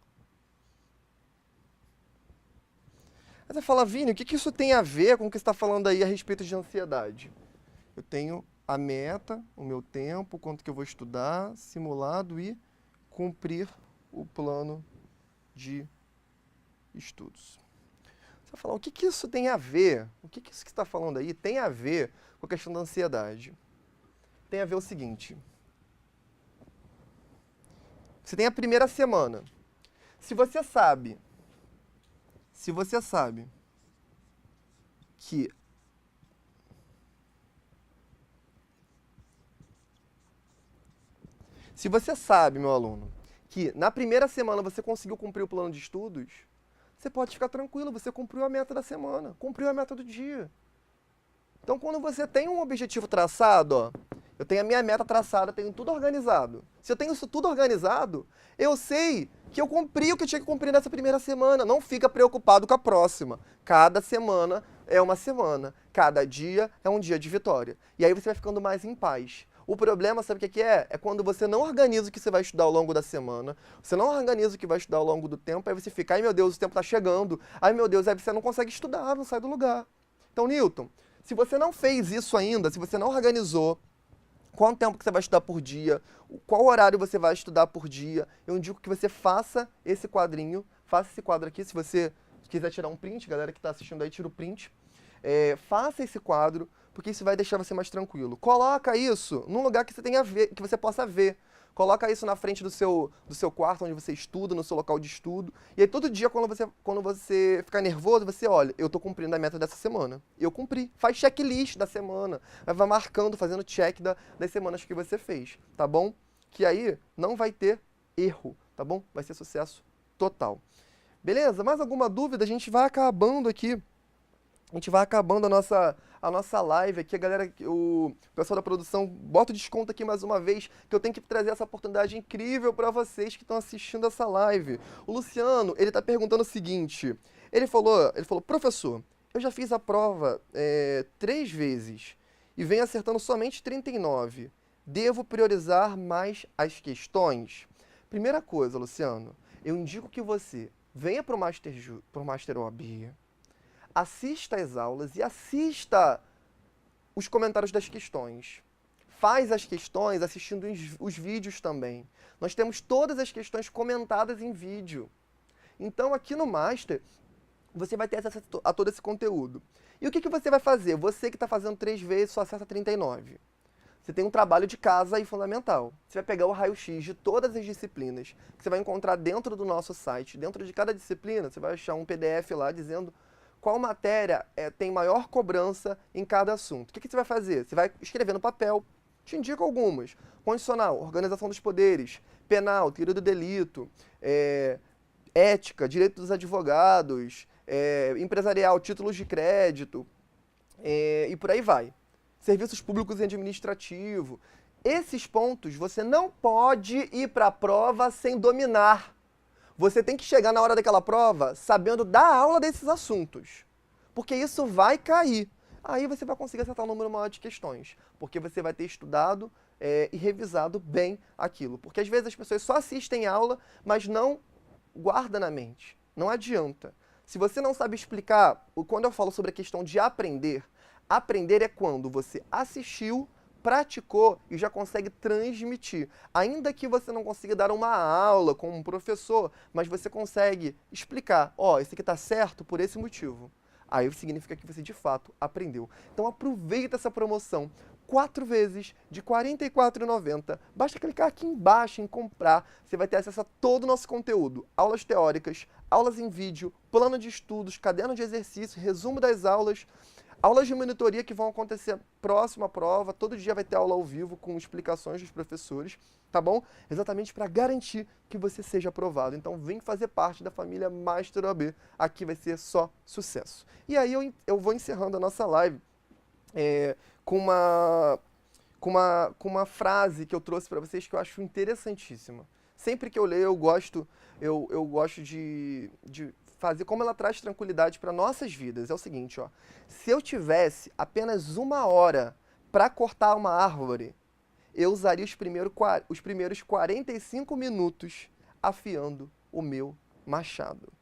Aí você fala, Vini, o que isso tem a ver com o que você está falando aí a respeito de ansiedade? Eu tenho a meta, o meu tempo, quanto que eu vou estudar, simulado e cumprir o plano de estudos. Você vai falar, o que isso tem a ver? O que isso que você está falando aí tem a ver com a questão da ansiedade? Tem a ver o seguinte. Você tem a primeira semana. Se você sabe que meu aluno, que na primeira semana você conseguiu cumprir o plano de estudos, você pode ficar tranquilo, você cumpriu a meta da semana, cumpriu a meta do dia. Então, quando você tem um objetivo traçado, ó, eu tenho a minha meta traçada, tenho tudo organizado. Se eu tenho isso tudo organizado, eu sei que eu cumpri o que eu tinha que cumprir nessa primeira semana. Não fica preocupado com a próxima. Cada semana é uma semana. Cada dia é um dia de vitória. E aí você vai ficando mais em paz. O problema, sabe o que é? É quando você não organiza o que você vai estudar ao longo da semana, você não organiza o que vai estudar ao longo do tempo, aí você fica, ai meu Deus, o tempo está chegando, ai meu Deus, aí você não consegue estudar, não sai do lugar. Então, Newton, se você não fez isso ainda, se você não organizou quanto tempo que você vai estudar por dia, qual horário você vai estudar por dia, eu indico que você faça esse quadrinho, faça esse quadro aqui, se você quiser tirar um print, galera que está assistindo aí, tira o print. Faça esse quadro, porque isso vai deixar você mais tranquilo. Coloca isso num lugar que você tenha ver, que você possa ver. Coloca isso na frente do seu quarto, onde você estuda, no seu local de estudo. E aí todo dia, quando você ficar nervoso, você olha, eu tô cumprindo a meta dessa semana. Eu cumpri. Faz checklist da semana. Vai marcando, fazendo check das semanas que você fez, tá bom? Que aí não vai ter erro, tá bom? Vai ser sucesso total. Beleza? Mais alguma dúvida? A gente vai acabando aqui. A gente vai acabando a nossa live aqui, a galera, o pessoal da produção, bota o desconto aqui mais uma vez, que eu tenho que trazer essa oportunidade incrível para vocês que estão assistindo essa live. O Luciano, ele tá perguntando o seguinte, ele falou, professor, eu já fiz a prova 3 vezes e venho acertando somente 39. Devo priorizar mais as questões? Primeira coisa, Luciano, eu indico que você venha para o Master OAB, assista às aulas e assista os comentários das questões. Faz as questões assistindo os vídeos também. Nós temos todas as questões comentadas em vídeo. Então, aqui no Master, você vai ter acesso a todo esse conteúdo. E o que você vai fazer? Você que está fazendo 3 vezes, só acessa 39. Você tem um trabalho de casa aí fundamental. Você vai pegar o raio-x de todas as disciplinas que você vai encontrar dentro do nosso site. Dentro de cada disciplina, você vai achar um PDF lá dizendo qual matéria tem maior cobrança em cada assunto. O que você vai fazer? Você vai escrever no papel, te indico algumas. Constitucional, organização dos poderes, penal, teoria do delito, ética, direito dos advogados, empresarial, títulos de crédito, e por aí vai. Serviços públicos e administrativo. Esses pontos você não pode ir para a prova sem dominar. Você tem que chegar na hora daquela prova sabendo da aula desses assuntos, porque isso vai cair. Aí você vai conseguir acertar um número maior de questões, porque você vai ter estudado e revisado bem aquilo. Porque às vezes as pessoas só assistem aula, mas não guardam na mente. Não adianta. Se você não sabe explicar, quando eu falo sobre a questão de aprender, aprender é quando você assistiu, praticou e já consegue transmitir. Ainda que você não consiga dar uma aula com um professor, mas você consegue explicar, esse aqui está certo por esse motivo. Aí significa que você de fato aprendeu. Então aproveita essa promoção. 4 vezes de R$ 44,90. Basta clicar aqui embaixo em comprar, você vai ter acesso a todo o nosso conteúdo. Aulas teóricas, aulas em vídeo, plano de estudos, caderno de exercício, resumo das aulas, aulas de monitoria que vão acontecer próximo à prova, todo dia vai ter aula ao vivo com explicações dos professores, tá bom? Exatamente para garantir que você seja aprovado. Então vem fazer parte da família Master OAB, aqui vai ser só sucesso. E aí eu vou encerrando a nossa live com uma frase que eu trouxe para vocês que eu acho interessantíssima. Sempre que eu leio, eu gosto de fazer como ela traz tranquilidade para nossas vidas. É o seguinte, ó. Se eu tivesse apenas 1 hora para cortar uma árvore, eu usaria os primeiros 45 minutos afiando o meu machado.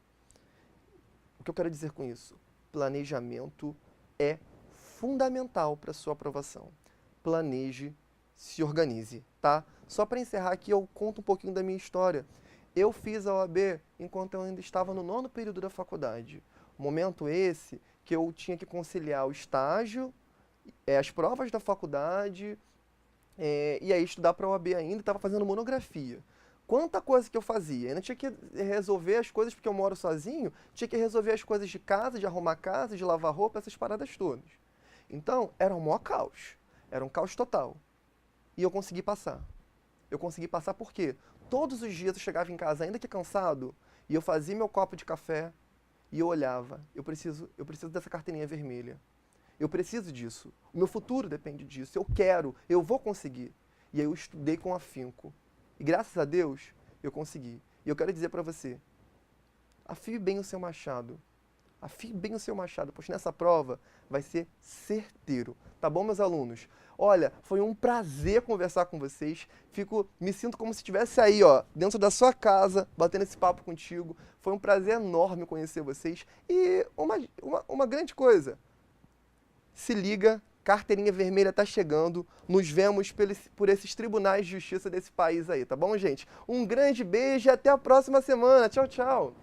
O que eu quero dizer com isso? Planejamento é fundamental para sua aprovação. Planeje, se organize, tá? Só para encerrar aqui, eu conto um pouquinho da minha história. Eu fiz a OAB enquanto eu ainda estava no 9º período da faculdade. Momento esse que eu tinha que conciliar o estágio, as provas da faculdade, e aí estudar para a OAB ainda, estava fazendo monografia. Quanta coisa que eu fazia. Ainda tinha que resolver as coisas, porque eu moro sozinho, tinha que resolver as coisas de casa, de arrumar casa, de lavar roupa, essas paradas todas. Então, era um maior caos. Era um caos total. E eu consegui passar. Eu consegui passar porque todos os dias eu chegava em casa ainda que cansado, e eu fazia meu copo de café, e eu olhava, eu preciso dessa carteirinha vermelha. Eu preciso disso. O meu futuro depende disso. Eu quero, eu vou conseguir. E aí eu estudei com afinco. E graças a Deus, eu consegui. E eu quero dizer para você, afie bem o seu machado. Afie bem o seu machado, pois nessa prova vai ser certeiro. Tá bom, meus alunos? Olha, foi um prazer conversar com vocês. Me sinto como se estivesse aí, ó, dentro da sua casa, batendo esse papo contigo. Foi um prazer enorme conhecer vocês. E uma grande coisa, se liga, carteirinha vermelha tá chegando. Nos vemos por esses tribunais de justiça desse país aí, tá bom, gente? Um grande beijo e até a próxima semana. Tchau, tchau.